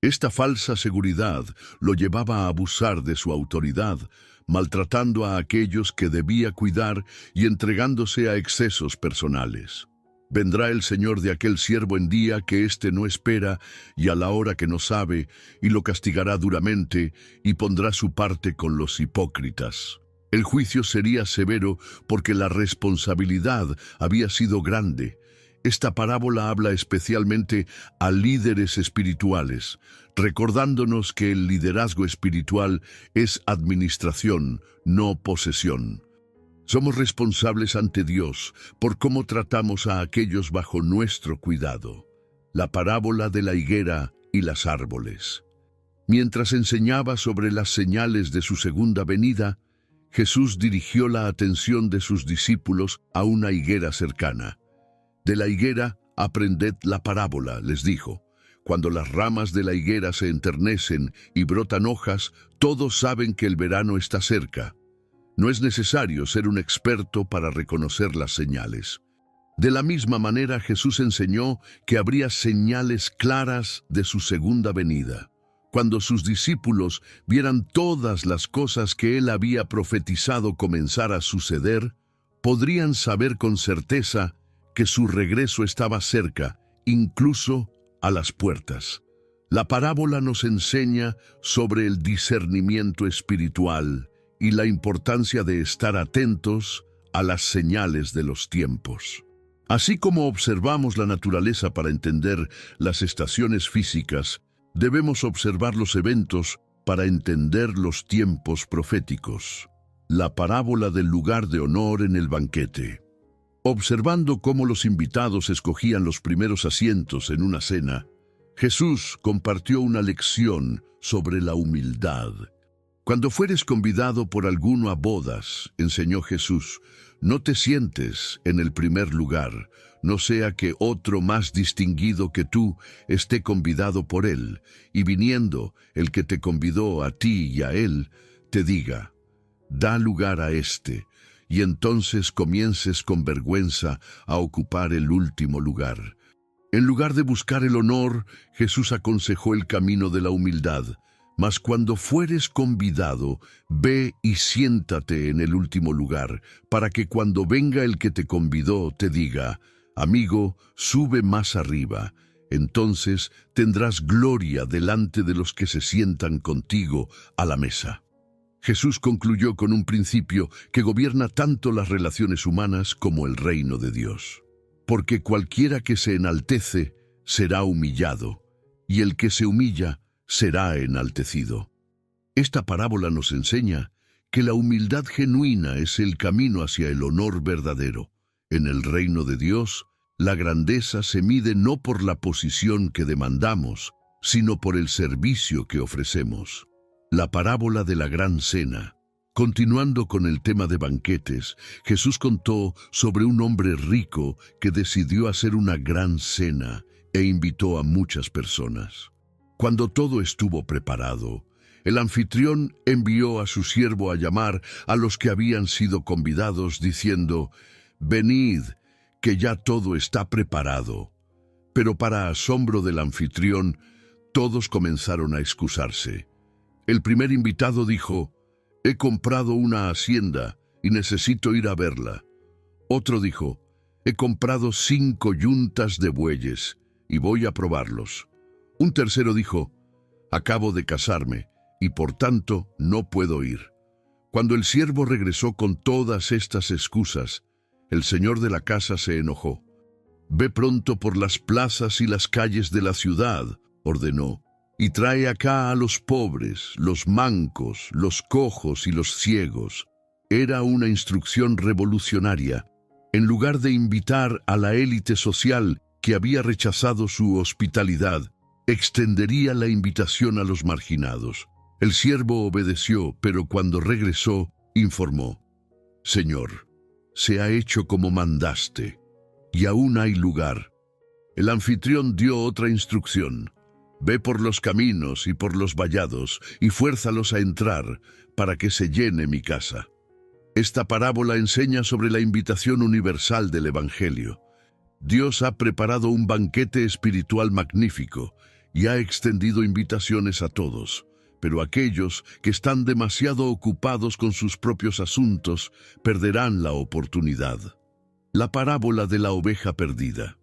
Esta falsa seguridad lo llevaba a abusar de su autoridad, maltratando a aquellos que debía cuidar y entregándose a excesos personales. Vendrá el Señor de aquel siervo en día que éste no espera y a la hora que no sabe, y lo castigará duramente y pondrá su parte con los hipócritas. El juicio sería severo porque la responsabilidad había sido grande. Esta parábola habla especialmente a líderes espirituales, recordándonos que el liderazgo espiritual es administración, no posesión. Somos responsables ante Dios por cómo tratamos a aquellos bajo nuestro cuidado. La parábola de la higuera y los árboles. Mientras enseñaba sobre las señales de su segunda venida, Jesús dirigió la atención de sus discípulos a una higuera cercana. De la higuera aprended la parábola, les dijo. Cuando las ramas de la higuera se enternecen y brotan hojas, todos saben que el verano está cerca. No es necesario ser un experto para reconocer las señales. De la misma manera, Jesús enseñó que habría señales claras de su segunda venida. Cuando sus discípulos vieran todas las cosas que él había profetizado comenzar a suceder, podrían saber con certeza que su regreso estaba cerca, incluso a las puertas. La parábola nos enseña sobre el discernimiento espiritual y la importancia de estar atentos a las señales de los tiempos. Así como observamos la naturaleza para entender las estaciones físicas, debemos observar los eventos para entender los tiempos proféticos. La parábola del lugar de honor en el banquete. Observando cómo los invitados escogían los primeros asientos en una cena, Jesús compartió una lección sobre la humildad. Cuando fueres convidado por alguno a bodas, enseñó Jesús, no te sientes en el primer lugar, no sea que otro más distinguido que tú esté convidado por él, y viniendo el que te convidó a ti y a él, te diga, da lugar a éste, y entonces comiences con vergüenza a ocupar el último lugar. En lugar de buscar el honor, Jesús aconsejó el camino de la humildad. Mas cuando fueres convidado, ve y siéntate en el último lugar, para que cuando venga el que te convidó te diga, amigo, sube más arriba. Entonces tendrás gloria delante de los que se sientan contigo a la mesa. Jesús concluyó con un principio que gobierna tanto las relaciones humanas como el reino de Dios. Porque cualquiera que se enaltece será humillado, y el que se humilla será enaltecido. Esta parábola nos enseña que la humildad genuina es el camino hacia el honor verdadero. En el reino de Dios, la grandeza se mide no por la posición que demandamos, sino por el servicio que ofrecemos. La parábola de la gran cena. Continuando con el tema de banquetes, Jesús contó sobre un hombre rico que decidió hacer una gran cena e invitó a muchas personas. Cuando todo estuvo preparado, el anfitrión envió a su siervo a llamar a los que habían sido convidados, diciendo, «Venid, que ya todo está preparado». Pero para asombro del anfitrión, todos comenzaron a excusarse. El primer invitado dijo, «He comprado una hacienda y necesito ir a verla». Otro dijo, «He comprado 5 yuntas de bueyes y voy a probarlos». Un tercero dijo, «Acabo de casarme y por tanto no puedo ir». Cuando el siervo regresó con todas estas excusas, el señor de la casa se enojó. «Ve pronto por las plazas y las calles de la ciudad», ordenó, «y trae acá a los pobres, los mancos, los cojos y los ciegos». Era una instrucción revolucionaria. En lugar de invitar a la élite social que había rechazado su hospitalidad, extendería la invitación a los marginados. El siervo obedeció, pero cuando regresó, informó, «Señor, se ha hecho como mandaste, y aún hay lugar». El anfitrión dio otra instrucción, «Ve por los caminos y por los vallados, y fuérzalos a entrar, para que se llene mi casa». Esta parábola enseña sobre la invitación universal del Evangelio. Dios ha preparado un banquete espiritual magnífico, y ha extendido invitaciones a todos, pero aquellos que están demasiado ocupados con sus propios asuntos perderán la oportunidad. La parábola de la oveja perdida.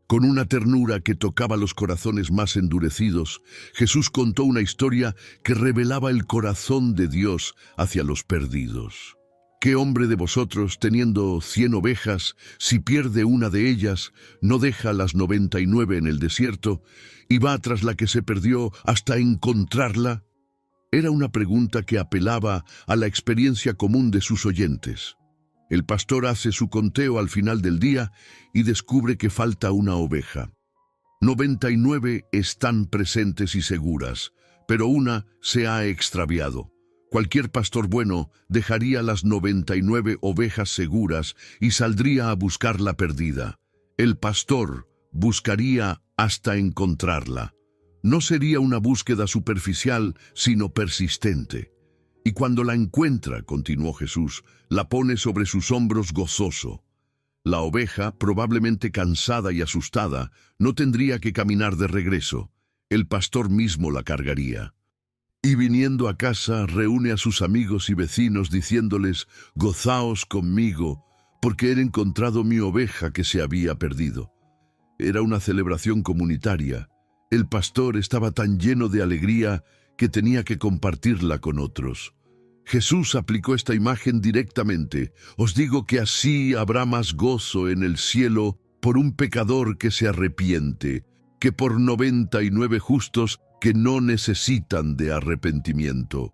Con una ternura que tocaba los corazones más endurecidos, Jesús contó una historia que revelaba el corazón de Dios hacia los perdidos. ¿Qué hombre de vosotros, teniendo 100 ovejas, si pierde una de ellas, no deja las 99 en el desierto y va tras la que se perdió hasta encontrarla? Era una pregunta que apelaba a la experiencia común de sus oyentes. El pastor hace su conteo al final del día y descubre que falta una oveja. 99 están presentes y seguras, pero una se ha extraviado. Cualquier pastor bueno dejaría las 99 ovejas seguras y saldría a buscar la perdida. El pastor buscaría hasta encontrarla. No sería una búsqueda superficial, sino persistente. Y cuando la encuentra, continuó Jesús, la pone sobre sus hombros gozoso. La oveja, probablemente cansada y asustada, no tendría que caminar de regreso. El pastor mismo la cargaría. Y viniendo a casa, reúne a sus amigos y vecinos diciéndoles: «Gozaos conmigo, porque he encontrado mi oveja que se había perdido». Era una celebración comunitaria. El pastor estaba tan lleno de alegría que tenía que compartirla con otros. Jesús aplicó esta imagen directamente. Os digo que así habrá más gozo en el cielo por un pecador que se arrepiente, que por 99 justos que no necesitan de arrepentimiento.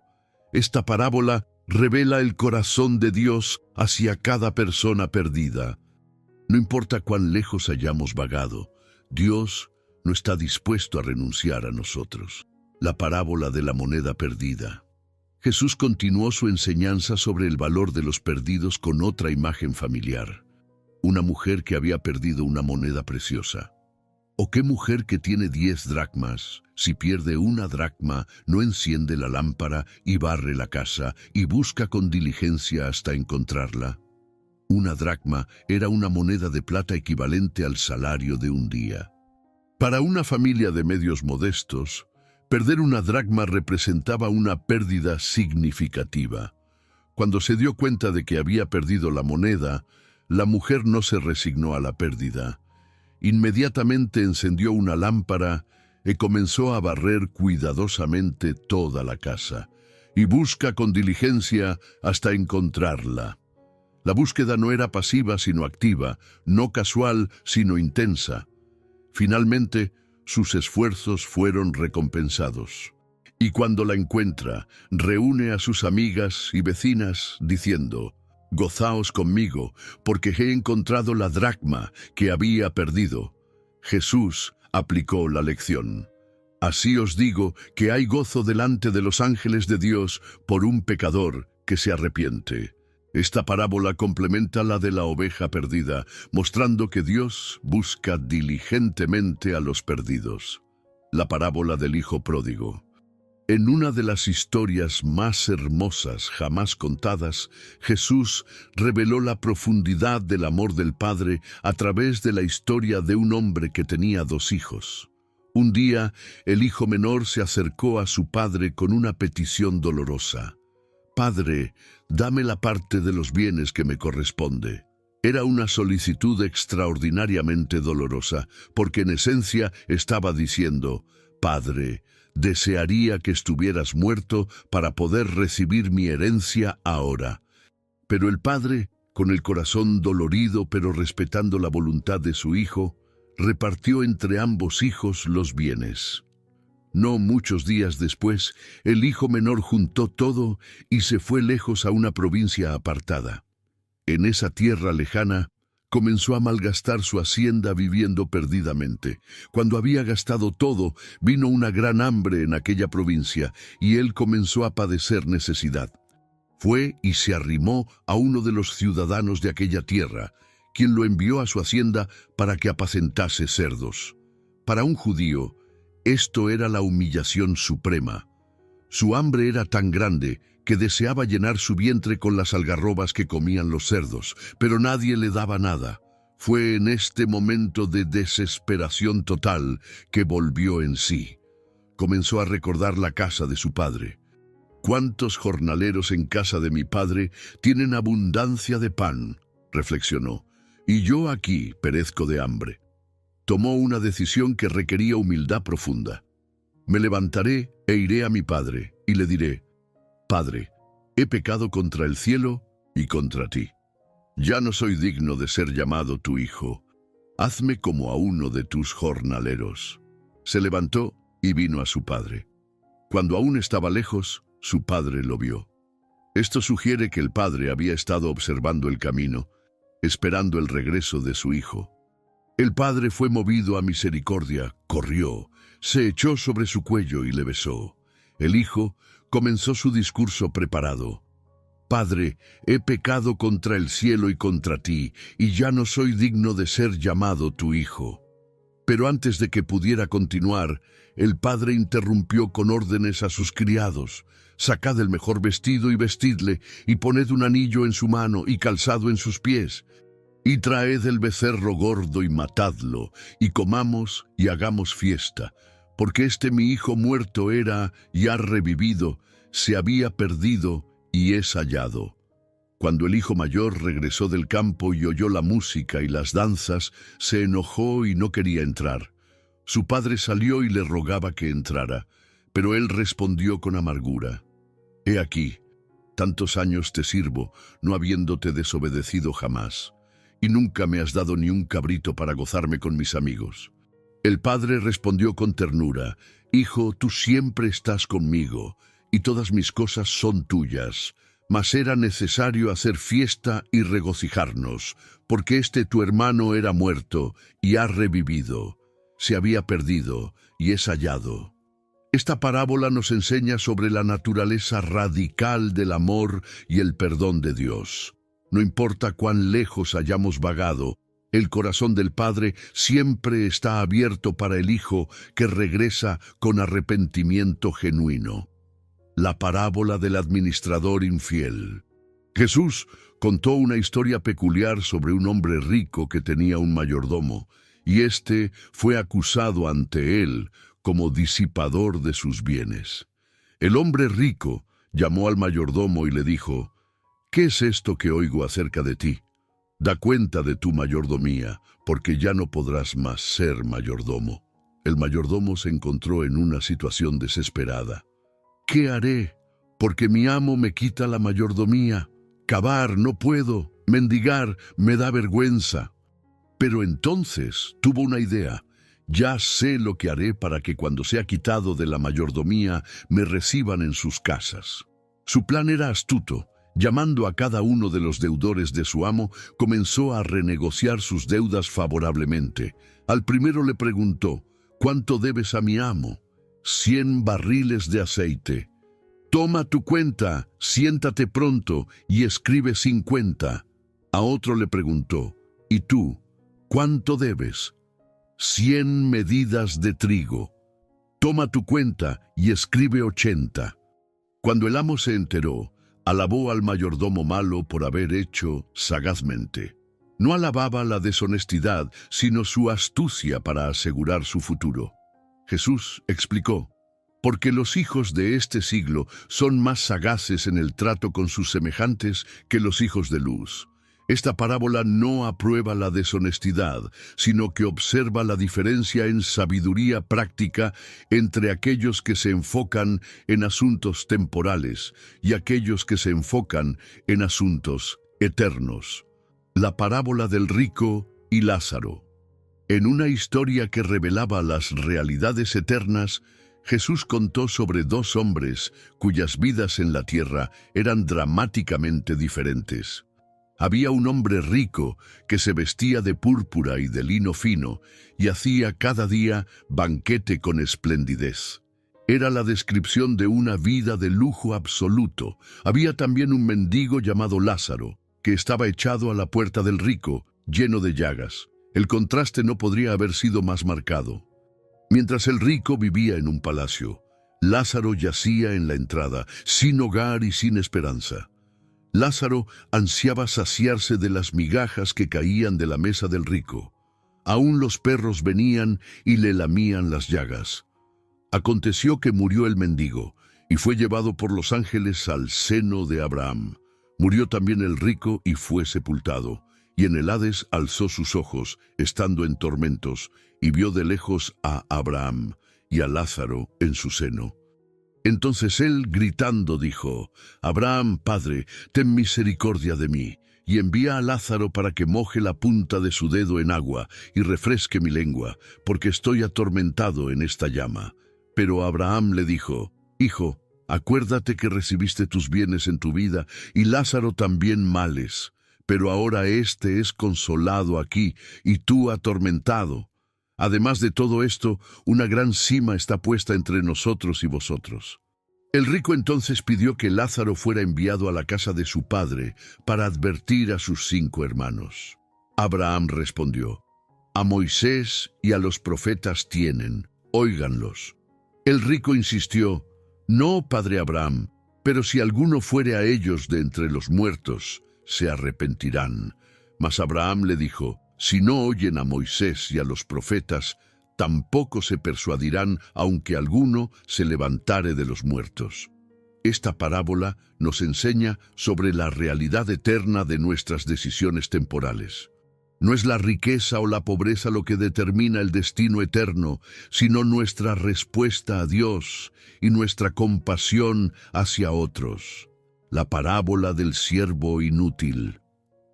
Esta parábola revela el corazón de Dios hacia cada persona perdida. No importa cuán lejos hayamos vagado, Dios no está dispuesto a renunciar a nosotros. La parábola de la moneda perdida. Jesús continuó su enseñanza sobre el valor de los perdidos con otra imagen familiar. Una mujer que había perdido una moneda preciosa. ¿O qué mujer que tiene 10 dracmas, si pierde una dracma, no enciende la lámpara y barre la casa y busca con diligencia hasta encontrarla? Una dracma era una moneda de plata equivalente al salario de un día. Para una familia de medios modestos, perder una dracma representaba una pérdida significativa. Cuando se dio cuenta de que había perdido la moneda, la mujer no se resignó a la pérdida. Inmediatamente encendió una lámpara y comenzó a barrer cuidadosamente toda la casa, y busca con diligencia hasta encontrarla. La búsqueda no era pasiva sino activa, no casual sino intensa. Finalmente, sus esfuerzos fueron recompensados. Y cuando la encuentra, reúne a sus amigas y vecinas diciendo: «Gozaos conmigo, porque he encontrado la dracma que había perdido». Jesús aplicó la lección. Así os digo que hay gozo delante de los ángeles de Dios por un pecador que se arrepiente. Esta parábola complementa la de la oveja perdida, mostrando que Dios busca diligentemente a los perdidos. La parábola del hijo pródigo. En una de las historias más hermosas jamás contadas, Jesús reveló la profundidad del amor del Padre a través de la historia de un hombre que tenía 2 hijos. Un día, el hijo menor se acercó a su padre con una petición dolorosa. «Padre, dame la parte de los bienes que me corresponde». Era una solicitud extraordinariamente dolorosa, porque en esencia estaba diciendo: «Padre, desearía que estuvieras muerto para poder recibir mi herencia ahora». Pero el padre, con el corazón dolorido pero respetando la voluntad de su hijo, repartió entre ambos hijos los bienes. No muchos días después, el hijo menor juntó todo y se fue lejos a una provincia apartada. En esa tierra lejana, comenzó a malgastar su hacienda viviendo perdidamente. Cuando había gastado todo, vino una gran hambre en aquella provincia y él comenzó a padecer necesidad. Fue y se arrimó a uno de los ciudadanos de aquella tierra, quien lo envió a su hacienda para que apacentase cerdos. Para un judío, esto era la humillación suprema. Su hambre era tan grande que deseaba llenar su vientre con las algarrobas que comían los cerdos, pero nadie le daba nada. Fue en este momento de desesperación total que volvió en sí. Comenzó a recordar la casa de su padre. «¿Cuántos jornaleros en casa de mi padre tienen abundancia de pan?», reflexionó, «y yo aquí perezco de hambre». Tomó una decisión que requería humildad profunda. «Me levantaré e iré a mi padre, y le diré: Padre, he pecado contra el cielo y contra ti. Ya no soy digno de ser llamado tu hijo. Hazme como a uno de tus jornaleros». Se levantó y vino a su padre. Cuando aún estaba lejos, su padre lo vio. Esto sugiere que el padre había estado observando el camino, esperando el regreso de su hijo. El padre fue movido a misericordia, corrió, se echó sobre su cuello y le besó. El hijo comenzó su discurso preparado. Padre, he pecado contra el cielo y contra ti, y ya no soy digno de ser llamado tu hijo». Pero antes de que pudiera continuar, el padre interrumpió con órdenes a sus criados: «Sacad el mejor vestido y vestidle, y poned un anillo en su mano y calzado en sus pies, y traed el becerro gordo y matadlo, y comamos y hagamos fiesta, porque este mi hijo muerto era y ha revivido, se había perdido y es hallado». Cuando el hijo mayor regresó del campo y oyó la música y las danzas, se enojó y no quería entrar. Su padre salió y le rogaba que entrara, pero él respondió con amargura: «He aquí, tantos años te sirvo, no habiéndote desobedecido jamás, y nunca me has dado ni un cabrito para gozarme con mis amigos». El padre respondió con ternura: «Hijo, tú siempre estás conmigo, y todas mis cosas son tuyas. Mas era necesario hacer fiesta y regocijarnos, porque este tu hermano era muerto y ha revivido, se había perdido y es hallado». Esta parábola nos enseña sobre la naturaleza radical del amor y el perdón de Dios. No importa cuán lejos hayamos vagado, el corazón del Padre siempre está abierto para el Hijo que regresa con arrepentimiento genuino. La parábola del administrador infiel. Jesús contó una historia peculiar sobre un hombre rico que tenía un mayordomo, y éste fue acusado ante él como disipador de sus bienes. El hombre rico llamó al mayordomo y le dijo: «¿Qué es esto que oigo acerca de ti? Da cuenta de tu mayordomía, porque ya no podrás más ser mayordomo». El mayordomo se encontró en una situación desesperada. «¿Qué haré? Porque mi amo me quita la mayordomía. Cavar no puedo, mendigar me da vergüenza». Pero entonces tuvo una idea: «Ya sé lo que haré para que cuando sea quitado de la mayordomía me reciban en sus casas». Su plan era astuto. Llamando a cada uno de los deudores de su amo, comenzó a renegociar sus deudas favorablemente. Al primero le preguntó: «¿Cuánto debes a mi amo?» 100 barriles de aceite. «Toma tu cuenta, siéntate pronto y escribe 50. A otro le preguntó: «¿Y tú, cuánto debes?» 100 medidas de trigo. «Toma tu cuenta y escribe 80. Cuando el amo se enteró, alabó al mayordomo malo por haber hecho sagazmente. No alababa la deshonestidad, sino su astucia para asegurar su futuro. Jesús explicó: «Porque los hijos de este siglo son más sagaces en el trato con sus semejantes que los hijos de luz». Esta parábola no aprueba la deshonestidad, sino que observa la diferencia en sabiduría práctica entre aquellos que se enfocan en asuntos temporales y aquellos que se enfocan en asuntos eternos. La parábola del rico y Lázaro. En una historia que revelaba las realidades eternas, Jesús contó sobre dos hombres cuyas vidas en la tierra eran dramáticamente diferentes. Había un hombre rico que se vestía de púrpura y de lino fino y hacía cada día banquete con esplendidez. Era la descripción de una vida de lujo absoluto. Había también un mendigo llamado Lázaro, que estaba echado a la puerta del rico, lleno de llagas. El contraste no podría haber sido más marcado. Mientras el rico vivía en un palacio, Lázaro yacía en la entrada, sin hogar y sin esperanza. Lázaro ansiaba saciarse de las migajas que caían de la mesa del rico. Aún los perros venían y le lamían las llagas. Aconteció que murió el mendigo y fue llevado por los ángeles al seno de Abraham. Murió también el rico y fue sepultado. Y en el Hades alzó sus ojos, estando en tormentos, y vio de lejos a Abraham y a Lázaro en su seno. Entonces él, gritando, dijo: «Abraham, Padre, ten misericordia de mí, y envía a Lázaro para que moje la punta de su dedo en agua y refresque mi lengua, porque estoy atormentado en esta llama». Pero Abraham le dijo: «Hijo, acuérdate que recibiste tus bienes en tu vida, y Lázaro también males, pero ahora éste es consolado aquí, y tú atormentado. Además de todo esto, una gran sima está puesta entre nosotros y vosotros». El rico entonces pidió que Lázaro fuera enviado a la casa de su padre para advertir a sus 5 hermanos. Abraham respondió: a Moisés y a los profetas tienen, óiganlos. El rico insistió: no, padre Abraham, pero si alguno fuere a ellos de entre los muertos, se arrepentirán. Mas Abraham le dijo: si no oyen a Moisés y a los profetas, tampoco se persuadirán, aunque alguno se levantare de los muertos. Esta parábola nos enseña sobre la realidad eterna de nuestras decisiones temporales. No es la riqueza o la pobreza lo que determina el destino eterno, sino nuestra respuesta a Dios y nuestra compasión hacia otros. La parábola del siervo inútil.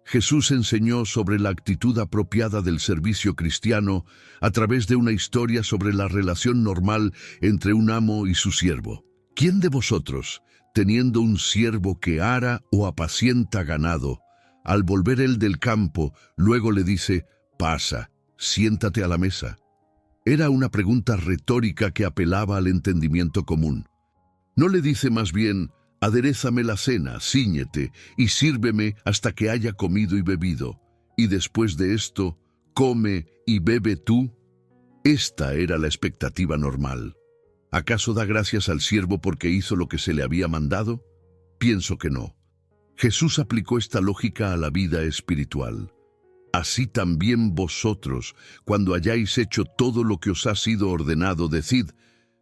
Jesús enseñó sobre la actitud apropiada del servicio cristiano a través de una historia sobre la relación normal entre un amo y su siervo. ¿Quién de vosotros, teniendo un siervo que ara o apacienta ganado, al volver él del campo, luego le dice: pasa, siéntate a la mesa? Era una pregunta retórica que apelaba al entendimiento común. No le dice más bien: aderézame la cena, cíñete y sírveme hasta que haya comido y bebido, y después de esto, come y bebe tú. Esta era la expectativa normal. ¿Acaso da gracias al siervo porque hizo lo que se le había mandado? Pienso que no. Jesús aplicó esta lógica a la vida espiritual. Así también vosotros, cuando hayáis hecho todo lo que os ha sido ordenado, decid: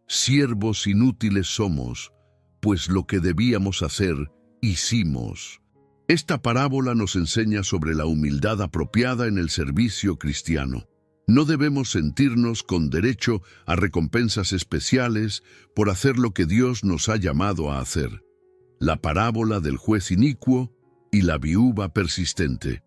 siervos inútiles somos, pues lo que debíamos hacer, hicimos. Esta parábola nos enseña sobre la humildad apropiada en el servicio cristiano. No debemos sentirnos con derecho a recompensas especiales por hacer lo que Dios nos ha llamado a hacer. La parábola del juez inicuo y la viuva persistente.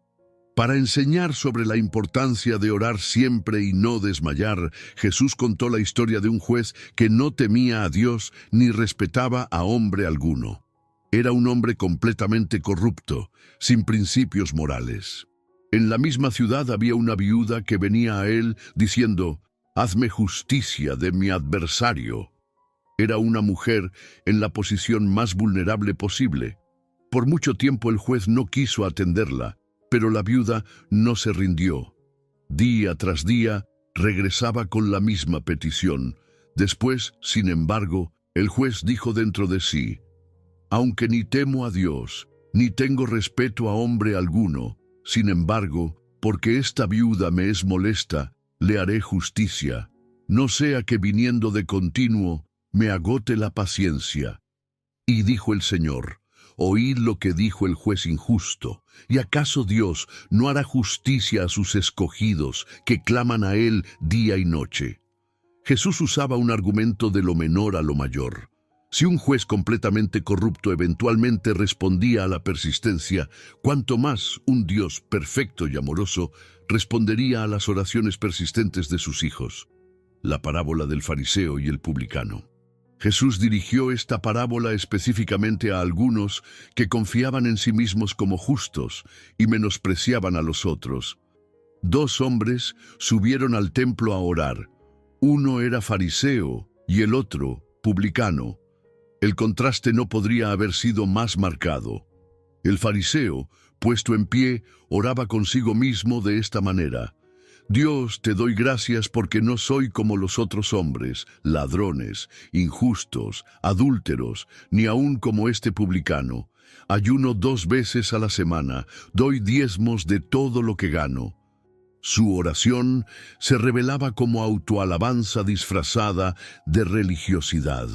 Para enseñar sobre la importancia de orar siempre y no desmayar, Jesús contó la historia de un juez que no temía a Dios ni respetaba a hombre alguno. Era un hombre completamente corrupto, sin principios morales. En la misma ciudad había una viuda que venía a él diciendo: hazme justicia de mi adversario. Era una mujer en la posición más vulnerable posible. Por mucho tiempo el juez no quiso atenderla, pero la viuda no se rindió. Día tras día regresaba con la misma petición. Después, sin embargo, el juez dijo dentro de sí: aunque ni temo a Dios, ni tengo respeto a hombre alguno, sin embargo, porque esta viuda me es molesta, le haré justicia, no sea que viniendo de continuo me agote la paciencia. Y dijo el Señor: oíd lo que dijo el juez injusto. ¿Y acaso Dios no hará justicia a sus escogidos, que claman a Él día y noche? Jesús usaba un argumento de lo menor a lo mayor. Si un juez completamente corrupto eventualmente respondía a la persistencia, cuanto más un Dios perfecto y amoroso respondería a las oraciones persistentes de sus hijos. La parábola del fariseo y el publicano. Jesús dirigió esta parábola específicamente a algunos que confiaban en sí mismos como justos y menospreciaban a los otros. 2 hombres subieron al templo a orar. Uno era fariseo y el otro publicano. El contraste no podría haber sido más marcado. El fariseo, puesto en pie, oraba consigo mismo de esta manera: Dios, te doy gracias porque no soy como los otros hombres, ladrones, injustos, adúlteros, ni aun como este publicano. Ayuno 2 veces a la semana, doy diezmos de todo lo que gano. Su oración se revelaba como autoalabanza disfrazada de religiosidad.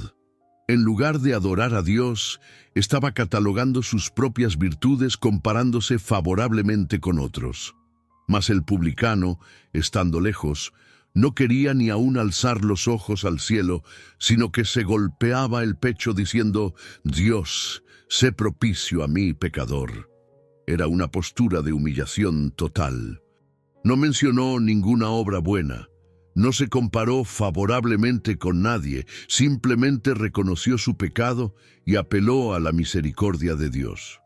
En lugar de adorar a Dios, estaba catalogando sus propias virtudes comparándose favorablemente con otros. Mas el publicano, estando lejos, no quería ni aún alzar los ojos al cielo, sino que se golpeaba el pecho diciendo: Dios, sé propicio a mí, pecador. Era una postura de humillación total. No mencionó ninguna obra buena. No se comparó favorablemente con nadie, simplemente reconoció su pecado y apeló a la misericordia de Dios.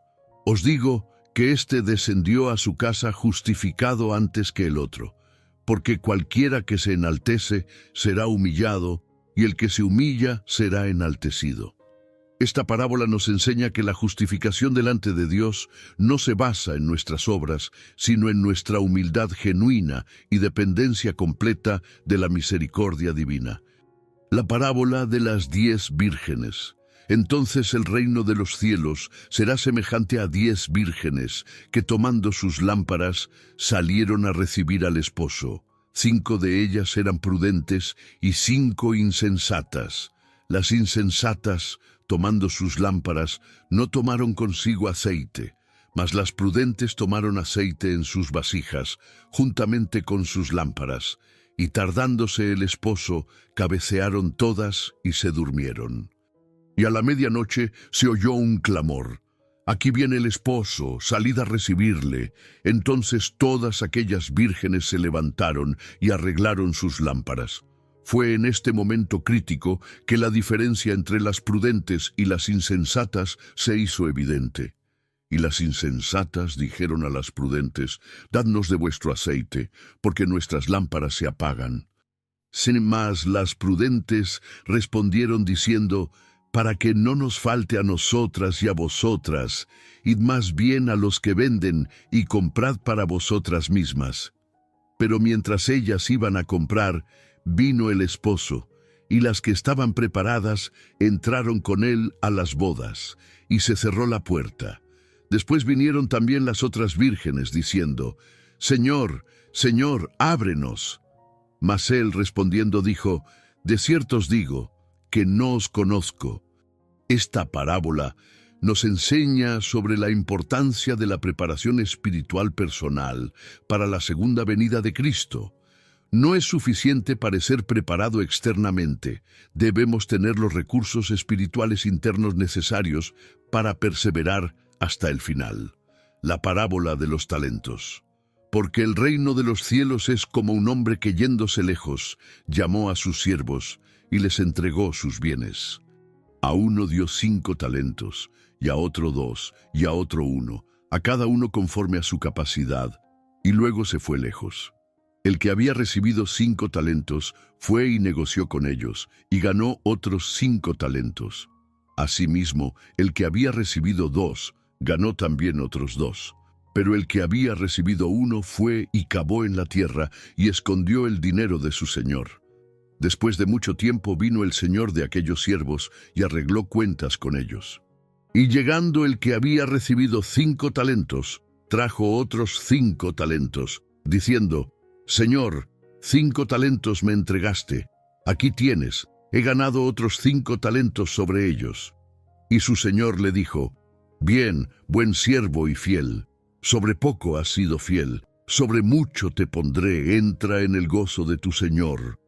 Os digo que éste descendió a su casa justificado antes que el otro, porque cualquiera que se enaltece será humillado, y el que se humilla será enaltecido. Esta parábola nos enseña que la justificación delante de Dios no se basa en nuestras obras, sino en nuestra humildad genuina y dependencia completa de la misericordia divina. La parábola de las 10 vírgenes. Entonces el reino de los cielos será semejante a 10 vírgenes que, tomando sus lámparas, salieron a recibir al esposo. 5 de ellas eran prudentes y 5 insensatas. Las insensatas, tomando sus lámparas, no tomaron consigo aceite, mas las prudentes tomaron aceite en sus vasijas, juntamente con sus lámparas, y tardándose el esposo, cabecearon todas y se durmieron. Y a la medianoche se oyó un clamor: «Aquí viene el esposo, salid a recibirle». Entonces todas aquellas vírgenes se levantaron y arreglaron sus lámparas. Fue en este momento crítico que la diferencia entre las prudentes y las insensatas se hizo evidente. Y las insensatas dijeron a las prudentes: «Dadnos de vuestro aceite, porque nuestras lámparas se apagan». Sin más, las prudentes respondieron diciendo: «Para que no nos falte a nosotras y a vosotras, id más bien a los que venden y comprad para vosotras mismas». Pero mientras ellas iban a comprar, vino el esposo, y las que estaban preparadas entraron con él a las bodas, y se cerró la puerta. Después vinieron también las otras vírgenes, diciendo: «Señor, Señor, ábrenos». Mas él respondiendo dijo: «De cierto os digo, que no os conozco». Esta parábola nos enseña sobre la importancia de la preparación espiritual personal para la segunda venida de Cristo. No es suficiente parecer preparado externamente, debemos tener los recursos espirituales internos necesarios para perseverar hasta el final. La parábola de los talentos. Porque el reino de los cielos es como un hombre que, yéndose lejos, llamó a sus siervos y les entregó sus bienes. A uno dio 5 talentos, y a otro 2, y a otro 1, a cada uno conforme a su capacidad, y luego se fue lejos. El que había recibido 5 talentos fue y negoció con ellos, y ganó otros 5 talentos. Asimismo, el que había recibido 2, ganó también otros 2. Pero el que había recibido 1 fue y cavó en la tierra, y escondió el dinero de su señor. Después de mucho tiempo vino el señor de aquellos siervos, y arregló cuentas con ellos. Y llegando el que había recibido 5 talentos, trajo otros 5 talentos, diciendo: «Señor, 5 talentos me entregaste. Aquí tienes, he ganado otros 5 talentos sobre ellos». Y su señor le dijo: «Bien, buen siervo y fiel. Sobre poco has sido fiel, sobre mucho te pondré, entra en el gozo de tu señor».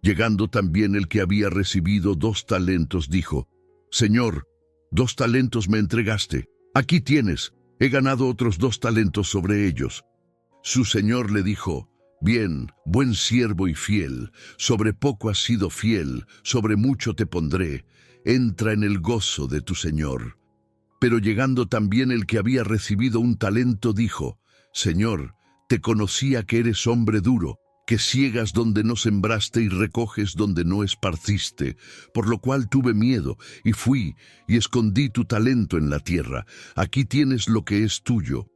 Llegando también el que había recibido 2 talentos, dijo: «Señor, 2 talentos me entregaste. Aquí tienes, he ganado otros 2 talentos sobre ellos». Su señor le dijo: «Bien, buen siervo y fiel, sobre poco has sido fiel, sobre mucho te pondré, entra en el gozo de tu señor». Pero llegando también el que había recibido 1 talento, dijo: «Señor, te conocía que eres hombre duro, que siegas donde no sembraste y recoges donde no esparciste, por lo cual tuve miedo, y fui, y escondí tu talento en la tierra. Aquí tienes lo que es tuyo».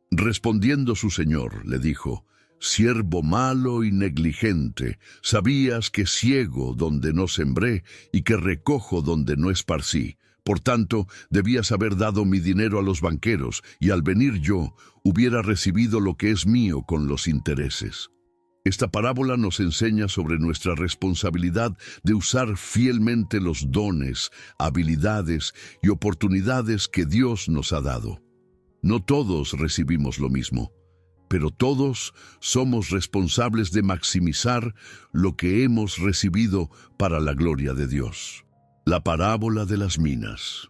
Respondiendo su señor, le dijo: «Siervo malo y negligente, sabías que ciego donde no sembré y que recojo donde no esparcí. Por tanto, debías haber dado mi dinero a los banqueros, y al venir yo, hubiera recibido lo que es mío con los intereses». Esta parábola nos enseña sobre nuestra responsabilidad de usar fielmente los dones, habilidades y oportunidades que Dios nos ha dado. No todos recibimos lo mismo, pero todos somos responsables de maximizar lo que hemos recibido para la gloria de Dios. La parábola de las minas.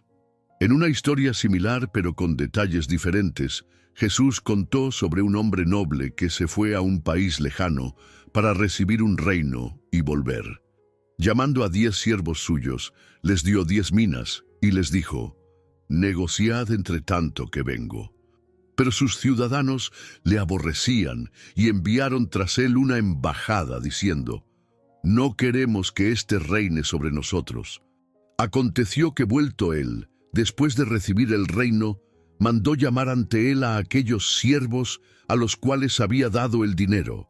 En una historia similar, pero con detalles diferentes, Jesús contó sobre un hombre noble que se fue a un país lejano para recibir un reino y volver. Llamando a 10 siervos suyos, les dio 10 minas y les dijo: «Negociad entre tanto que vengo». Pero sus ciudadanos le aborrecían y enviaron tras él una embajada diciendo: «No queremos que éste reine sobre nosotros. Aconteció que vuelto él, después de recibir el reino, mandó llamar ante él a aquellos siervos a los cuales había dado el dinero.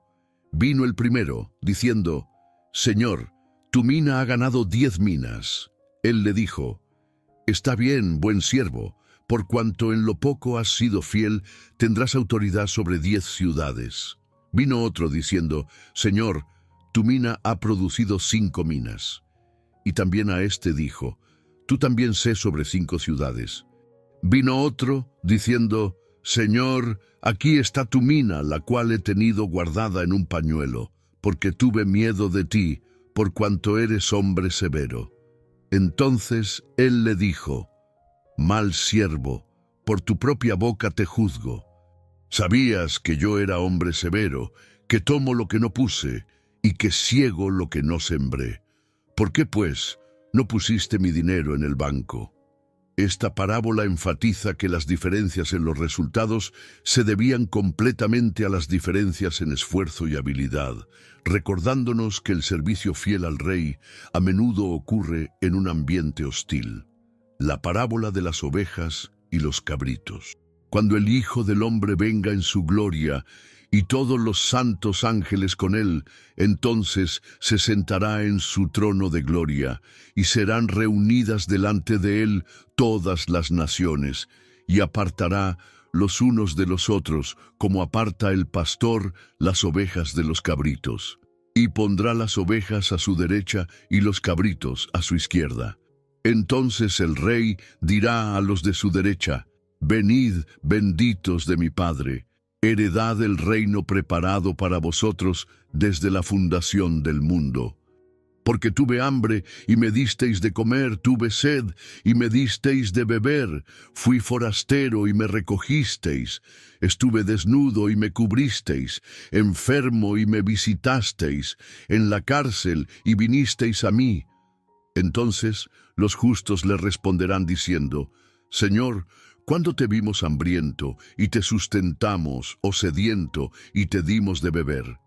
Vino el primero, diciendo: Señor, tu mina ha ganado 10 minas. Él le dijo: Está bien, buen siervo, por cuanto en lo poco has sido fiel, tendrás autoridad sobre 10 ciudades. Vino otro diciendo: Señor, tu mina ha producido 5 minas. Y también a este dijo: Tú también sé sobre 5 ciudades. Vino otro diciendo: Señor, aquí está tu mina, la cual he tenido guardada en un pañuelo, porque tuve miedo de ti, por cuanto eres hombre severo. Entonces él le dijo: Mal siervo, por tu propia boca te juzgo. Sabías que yo era hombre severo, que tomo lo que no puse, y que ciego lo que no sembré. ¿Por qué, pues, no pusiste mi dinero en el banco? Esta parábola enfatiza que las diferencias en los resultados se debían completamente a las diferencias en esfuerzo y habilidad, recordándonos que el servicio fiel al rey a menudo ocurre en un ambiente hostil. La parábola de las ovejas y los cabritos. Cuando el Hijo del Hombre venga en su gloria y todos los santos ángeles con él, entonces se sentará en su trono de gloria, y serán reunidas delante de él todas las naciones, y apartará los unos de los otros, como aparta el pastor las ovejas de los cabritos. Y pondrá las ovejas a su derecha y los cabritos a su izquierda. Entonces el rey dirá a los de su derecha: Venid, benditos de mi Padre, heredad el reino preparado para vosotros desde la fundación del mundo. Porque tuve hambre y me disteis de comer, tuve sed y me disteis de beber, fui forastero y me recogisteis, estuve desnudo y me cubristeis, enfermo y me visitasteis, en la cárcel y vinisteis a mí. Entonces los justos le responderán diciendo: Señor, ¿cuándo te vimos hambriento y te sustentamos, o sediento y te dimos de beber?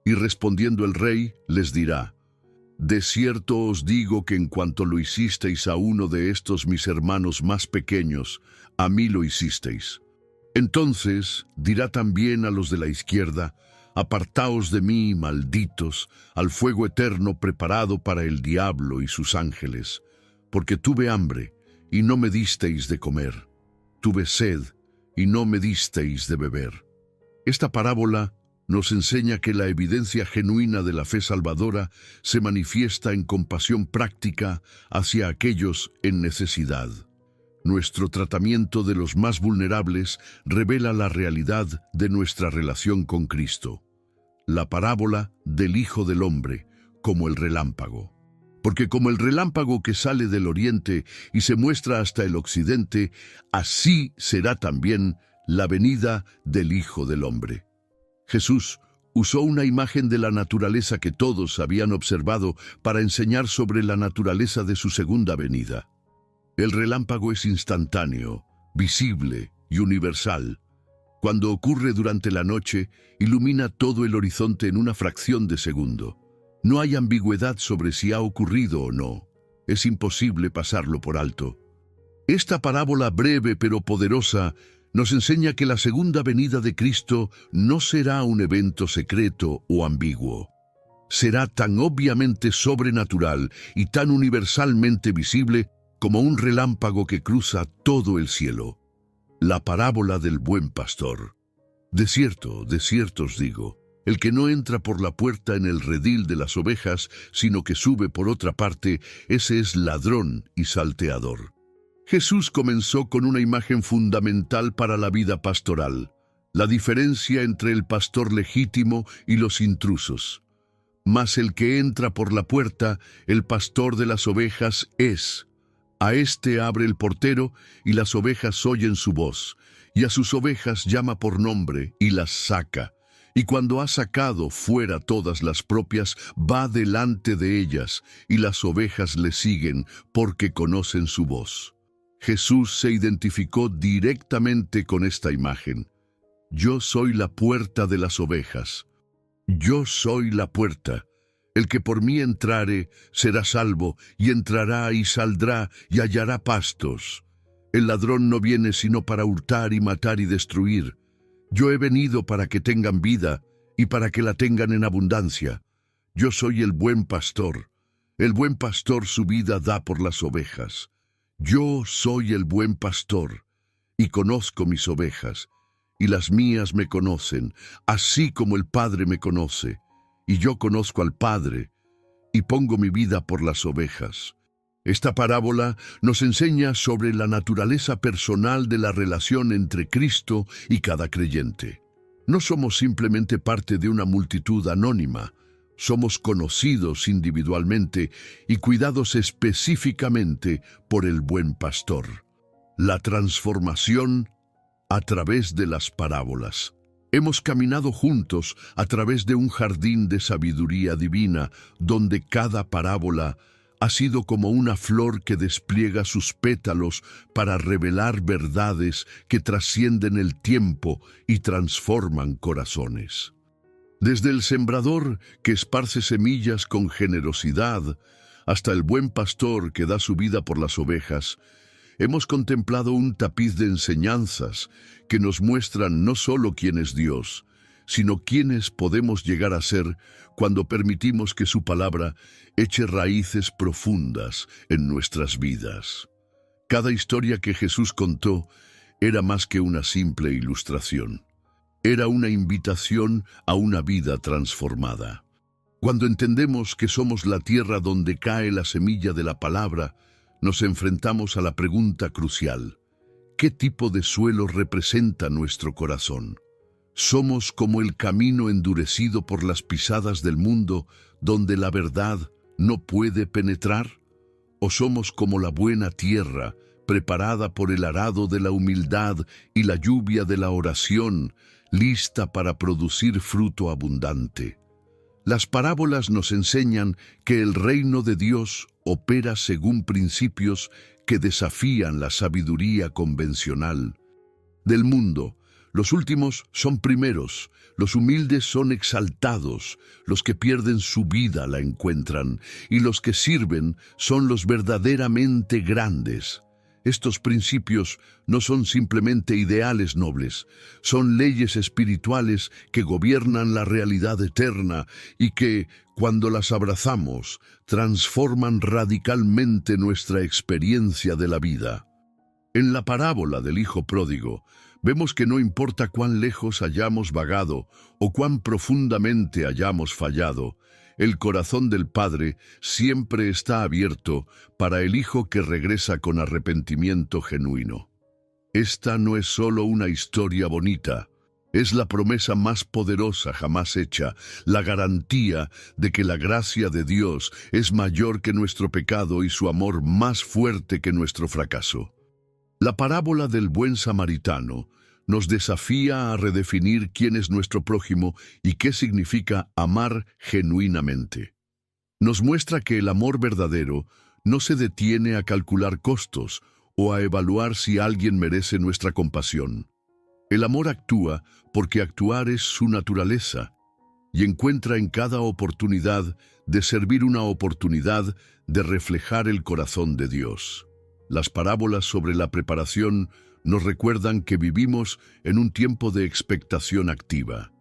Y respondiendo el rey, les dirá: De cierto os digo que en cuanto lo hicisteis a uno de estos mis hermanos más pequeños, a mí lo hicisteis. Entonces dirá también a los de la izquierda: Apartaos de mí, malditos, al fuego eterno preparado para el diablo y sus ángeles, porque tuve hambre y no me disteis de comer, tuve sed y no me disteis de beber. Esta parábola nos enseña que la evidencia genuina de la fe salvadora se manifiesta en compasión práctica hacia aquellos en necesidad. Nuestro tratamiento de los más vulnerables revela la realidad de nuestra relación con Cristo. La parábola del Hijo del Hombre como el relámpago. Porque como el relámpago que sale del oriente y se muestra hasta el occidente, así será también la venida del Hijo del Hombre. Jesús usó una imagen de la naturaleza que todos habían observado para enseñar sobre la naturaleza de su segunda venida. El relámpago es instantáneo, visible y universal. Cuando ocurre durante la noche, ilumina todo el horizonte en una fracción de segundo. No hay ambigüedad sobre si ha ocurrido o no. Es imposible pasarlo por alto. Esta parábola breve pero poderosa nos enseña que la segunda venida de Cristo no será un evento secreto o ambiguo. Será tan obviamente sobrenatural y tan universalmente visible como un relámpago que cruza todo el cielo. La parábola del buen pastor. De cierto os digo, el que no entra por la puerta en el redil de las ovejas, sino que sube por otra parte, ese es ladrón y salteador. Jesús comenzó con una imagen fundamental para la vida pastoral: la diferencia entre el pastor legítimo y los intrusos. Mas el que entra por la puerta, el pastor de las ovejas es. A éste abre el portero, y las ovejas oyen su voz, y a sus ovejas llama por nombre, y las saca. Y cuando ha sacado fuera todas las propias, va delante de ellas, y las ovejas le siguen, porque conocen su voz. Jesús se identificó directamente con esta imagen. Yo soy la puerta de las ovejas. Yo soy la puerta. El que por mí entrare será salvo, y entrará y saldrá y hallará pastos. El ladrón no viene sino para hurtar y matar y destruir. Yo he venido para que tengan vida y para que la tengan en abundancia. Yo soy el buen pastor. El buen pastor su vida da por las ovejas. Yo soy el buen pastor y conozco mis ovejas, y las mías me conocen, así como el Padre me conoce, y yo conozco al Padre, y pongo mi vida por las ovejas. Esta parábola nos enseña sobre la naturaleza personal de la relación entre Cristo y cada creyente. No somos simplemente parte de una multitud anónima, somos conocidos individualmente y cuidados específicamente por el buen pastor. La transformación a través de las parábolas. Hemos caminado juntos a través de un jardín de sabiduría divina, donde cada parábola ha sido como una flor que despliega sus pétalos para revelar verdades que trascienden el tiempo y transforman corazones. Desde el sembrador que esparce semillas con generosidad, hasta el buen pastor que da su vida por las ovejas, hemos contemplado un tapiz de enseñanzas que nos muestran no solo quién es Dios, sino quiénes podemos llegar a ser cuando permitimos que su palabra eche raíces profundas en nuestras vidas. Cada historia que Jesús contó era más que una simple ilustración. Era una invitación a una vida transformada. Cuando entendemos que somos la tierra donde cae la semilla de la palabra, nos enfrentamos a la pregunta crucial: ¿qué tipo de suelo representa nuestro corazón? ¿Somos como el camino endurecido por las pisadas del mundo, donde la verdad no puede penetrar? ¿O somos como la buena tierra, preparada por el arado de la humildad y la lluvia de la oración, lista para producir fruto abundante? Las parábolas nos enseñan que el reino de Dios opera según principios que desafían la sabiduría convencional. Del mundo, los últimos son primeros, los humildes son exaltados, los que pierden su vida la encuentran, y los que sirven son los verdaderamente grandes. Estos principios no son simplemente ideales nobles, son leyes espirituales que gobiernan la realidad eterna y que, cuando las abrazamos, transforman radicalmente nuestra experiencia de la vida. En la parábola del Hijo Pródigo, vemos que no importa cuán lejos hayamos vagado o cuán profundamente hayamos fallado, el corazón del Padre siempre está abierto para el Hijo que regresa con arrepentimiento genuino. Esta no es solo una historia bonita, es la promesa más poderosa jamás hecha, la garantía de que la gracia de Dios es mayor que nuestro pecado y su amor más fuerte que nuestro fracaso. La parábola del buen samaritano nos desafía a redefinir quién es nuestro prójimo y qué significa amar genuinamente. Nos muestra que el amor verdadero no se detiene a calcular costos o a evaluar si alguien merece nuestra compasión. El amor actúa porque actuar es su naturaleza y encuentra en cada oportunidad de servir una oportunidad de reflejar el corazón de Dios. Las parábolas sobre la preparación nos recuerdan que vivimos en un tiempo de expectación activa.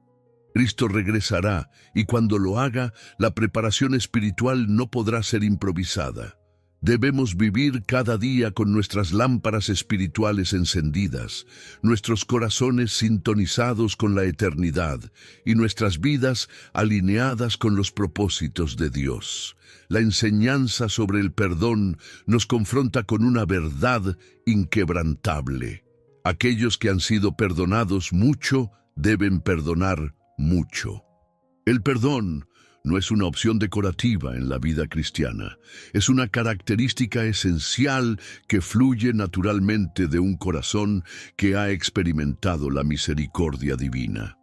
Cristo regresará y cuando lo haga, la preparación espiritual no podrá ser improvisada. Debemos vivir cada día con nuestras lámparas espirituales encendidas, nuestros corazones sintonizados con la eternidad y nuestras vidas alineadas con los propósitos de Dios. La enseñanza sobre el perdón nos confronta con una verdad inquebrantable. Aquellos que han sido perdonados mucho deben perdonar mucho. El perdón no es una opción decorativa en la vida cristiana, es una característica esencial que fluye naturalmente de un corazón que ha experimentado la misericordia divina.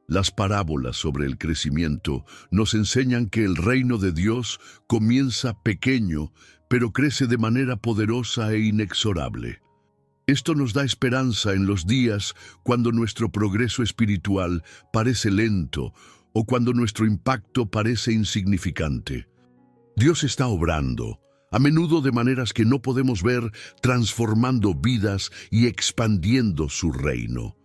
Las parábolas sobre el crecimiento nos enseñan que el reino de Dios comienza pequeño, pero crece de manera poderosa e inexorable. Esto nos da esperanza en los días cuando nuestro progreso espiritual parece lento o cuando nuestro impacto parece insignificante. Dios está obrando, a menudo de maneras que no podemos ver, transformando vidas y expandiendo su reino.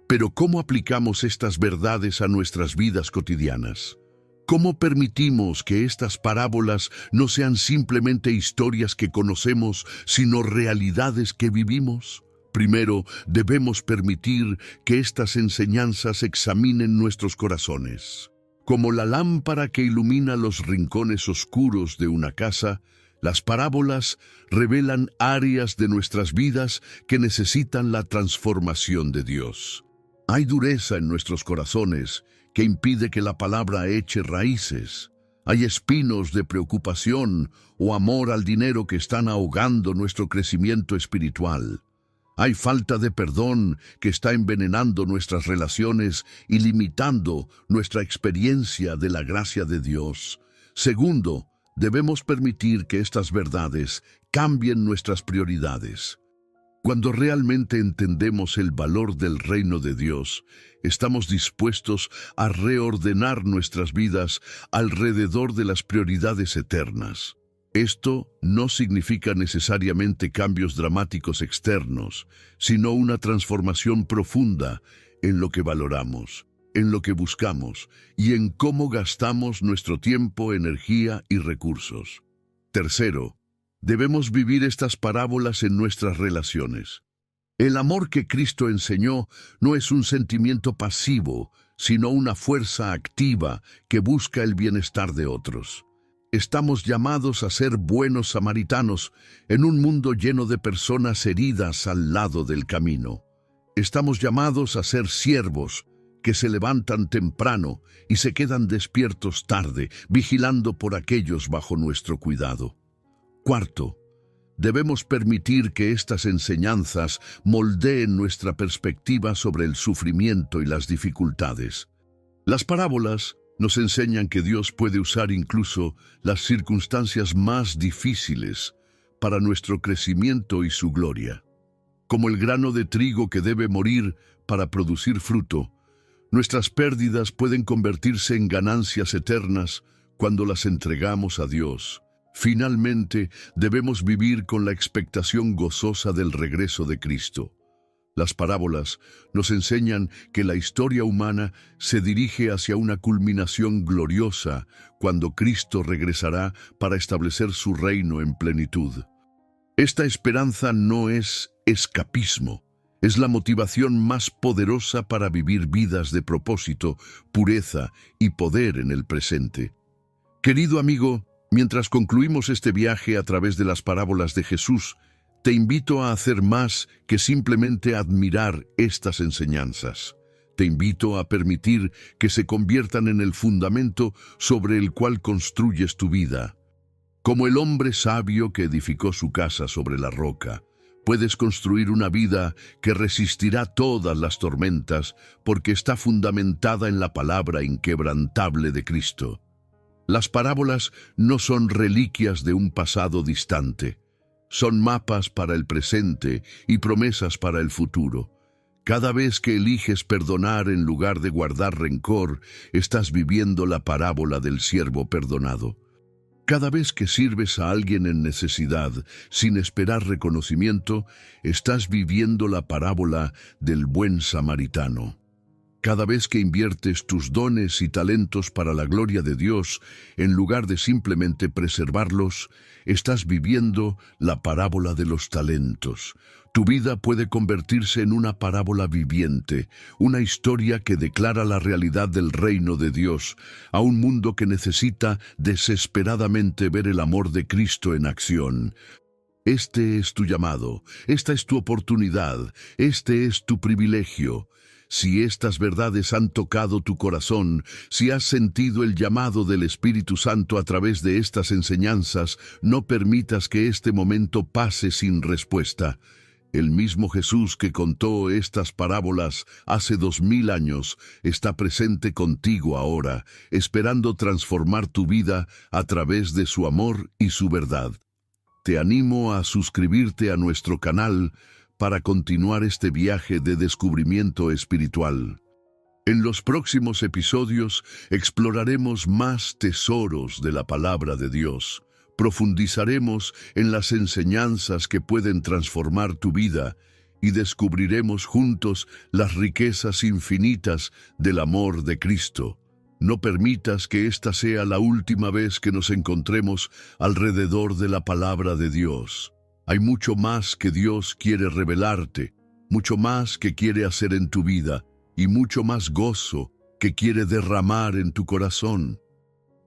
Pero ¿cómo aplicamos estas verdades a nuestras vidas cotidianas? ¿Cómo permitimos que estas parábolas no sean simplemente historias que conocemos, sino realidades que vivimos? Primero, debemos permitir que estas enseñanzas examinen nuestros corazones. Como la lámpara que ilumina los rincones oscuros de una casa, las parábolas revelan áreas de nuestras vidas que necesitan la transformación de Dios. Hay dureza en nuestros corazones que impide que la palabra eche raíces. Hay espinos de preocupación o amor al dinero que están ahogando nuestro crecimiento espiritual. Hay falta de perdón que está envenenando nuestras relaciones y limitando nuestra experiencia de la gracia de Dios. Segundo, debemos permitir que estas verdades cambien nuestras prioridades. Cuando realmente entendemos el valor del reino de Dios, estamos dispuestos a reordenar nuestras vidas alrededor de las prioridades eternas. Esto no significa necesariamente cambios dramáticos externos, sino una transformación profunda en lo que valoramos, en lo que buscamos y en cómo gastamos nuestro tiempo, energía y recursos. Tercero, debemos vivir estas parábolas en nuestras relaciones. El amor que Cristo enseñó no es un sentimiento pasivo, sino una fuerza activa que busca el bienestar de otros. Estamos llamados a ser buenos samaritanos en un mundo lleno de personas heridas al lado del camino. Estamos llamados a ser siervos que se levantan temprano y se quedan despiertos tarde, vigilando por aquellos bajo nuestro cuidado. Cuarto, debemos permitir que estas enseñanzas moldeen nuestra perspectiva sobre el sufrimiento y las dificultades. Las parábolas nos enseñan que Dios puede usar incluso las circunstancias más difíciles para nuestro crecimiento y su gloria. Como el grano de trigo que debe morir para producir fruto, nuestras pérdidas pueden convertirse en ganancias eternas cuando las entregamos a Dios. Finalmente, debemos vivir con la expectación gozosa del regreso de Cristo. Las parábolas nos enseñan que la historia humana se dirige hacia una culminación gloriosa cuando Cristo regresará para establecer su reino en plenitud. Esta esperanza no es escapismo, es la motivación más poderosa para vivir vidas de propósito, pureza y poder en el presente. Querido amigo, mientras concluimos este viaje a través de las parábolas de Jesús, te invito a hacer más que simplemente admirar estas enseñanzas. Te invito a permitir que se conviertan en el fundamento sobre el cual construyes tu vida. Como el hombre sabio que edificó su casa sobre la roca, puedes construir una vida que resistirá todas las tormentas porque está fundamentada en la palabra inquebrantable de Cristo. Las parábolas no son reliquias de un pasado distante. Son mapas para el presente y promesas para el futuro. Cada vez que eliges perdonar en lugar de guardar rencor, estás viviendo la parábola del siervo perdonado. Cada vez que sirves a alguien en necesidad, sin esperar reconocimiento, estás viviendo la parábola del buen samaritano. Cada vez que inviertes tus dones y talentos para la gloria de Dios, en lugar de simplemente preservarlos, estás viviendo la parábola de los talentos. Tu vida puede convertirse en una parábola viviente, una historia que declara la realidad del reino de Dios a un mundo que necesita desesperadamente ver el amor de Cristo en acción. Este es tu llamado, esta es tu oportunidad, este es tu privilegio. Si estas verdades han tocado tu corazón, si has sentido el llamado del Espíritu Santo a través de estas enseñanzas, no permitas que este momento pase sin respuesta. El mismo Jesús que contó estas parábolas hace 2000 años está presente contigo ahora, esperando transformar tu vida a través de su amor y su verdad. Te animo a suscribirte a nuestro canal para continuar este viaje de descubrimiento espiritual. En los próximos episodios exploraremos más tesoros de la palabra de Dios. Profundizaremos en las enseñanzas que pueden transformar tu vida y descubriremos juntos las riquezas infinitas del amor de Cristo. No permitas que esta sea la última vez que nos encontremos alrededor de la palabra de Dios. Hay mucho más que Dios quiere revelarte, mucho más que quiere hacer en tu vida y mucho más gozo que quiere derramar en tu corazón.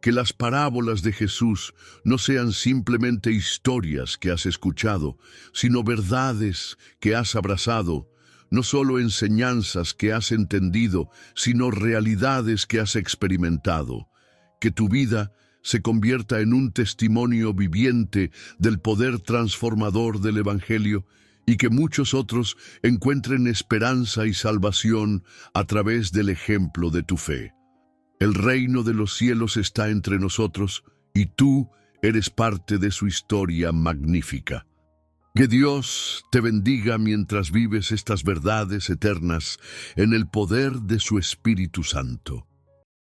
Que las parábolas de Jesús no sean simplemente historias que has escuchado, sino verdades que has abrazado, no solo enseñanzas que has entendido, sino realidades que has experimentado. Que tu vida se convierta en un testimonio viviente del poder transformador del Evangelio y que muchos otros encuentren esperanza y salvación a través del ejemplo de tu fe. El reino de los cielos está entre nosotros y tú eres parte de su historia magnífica. Que Dios te bendiga mientras vives estas verdades eternas en el poder de su Espíritu Santo.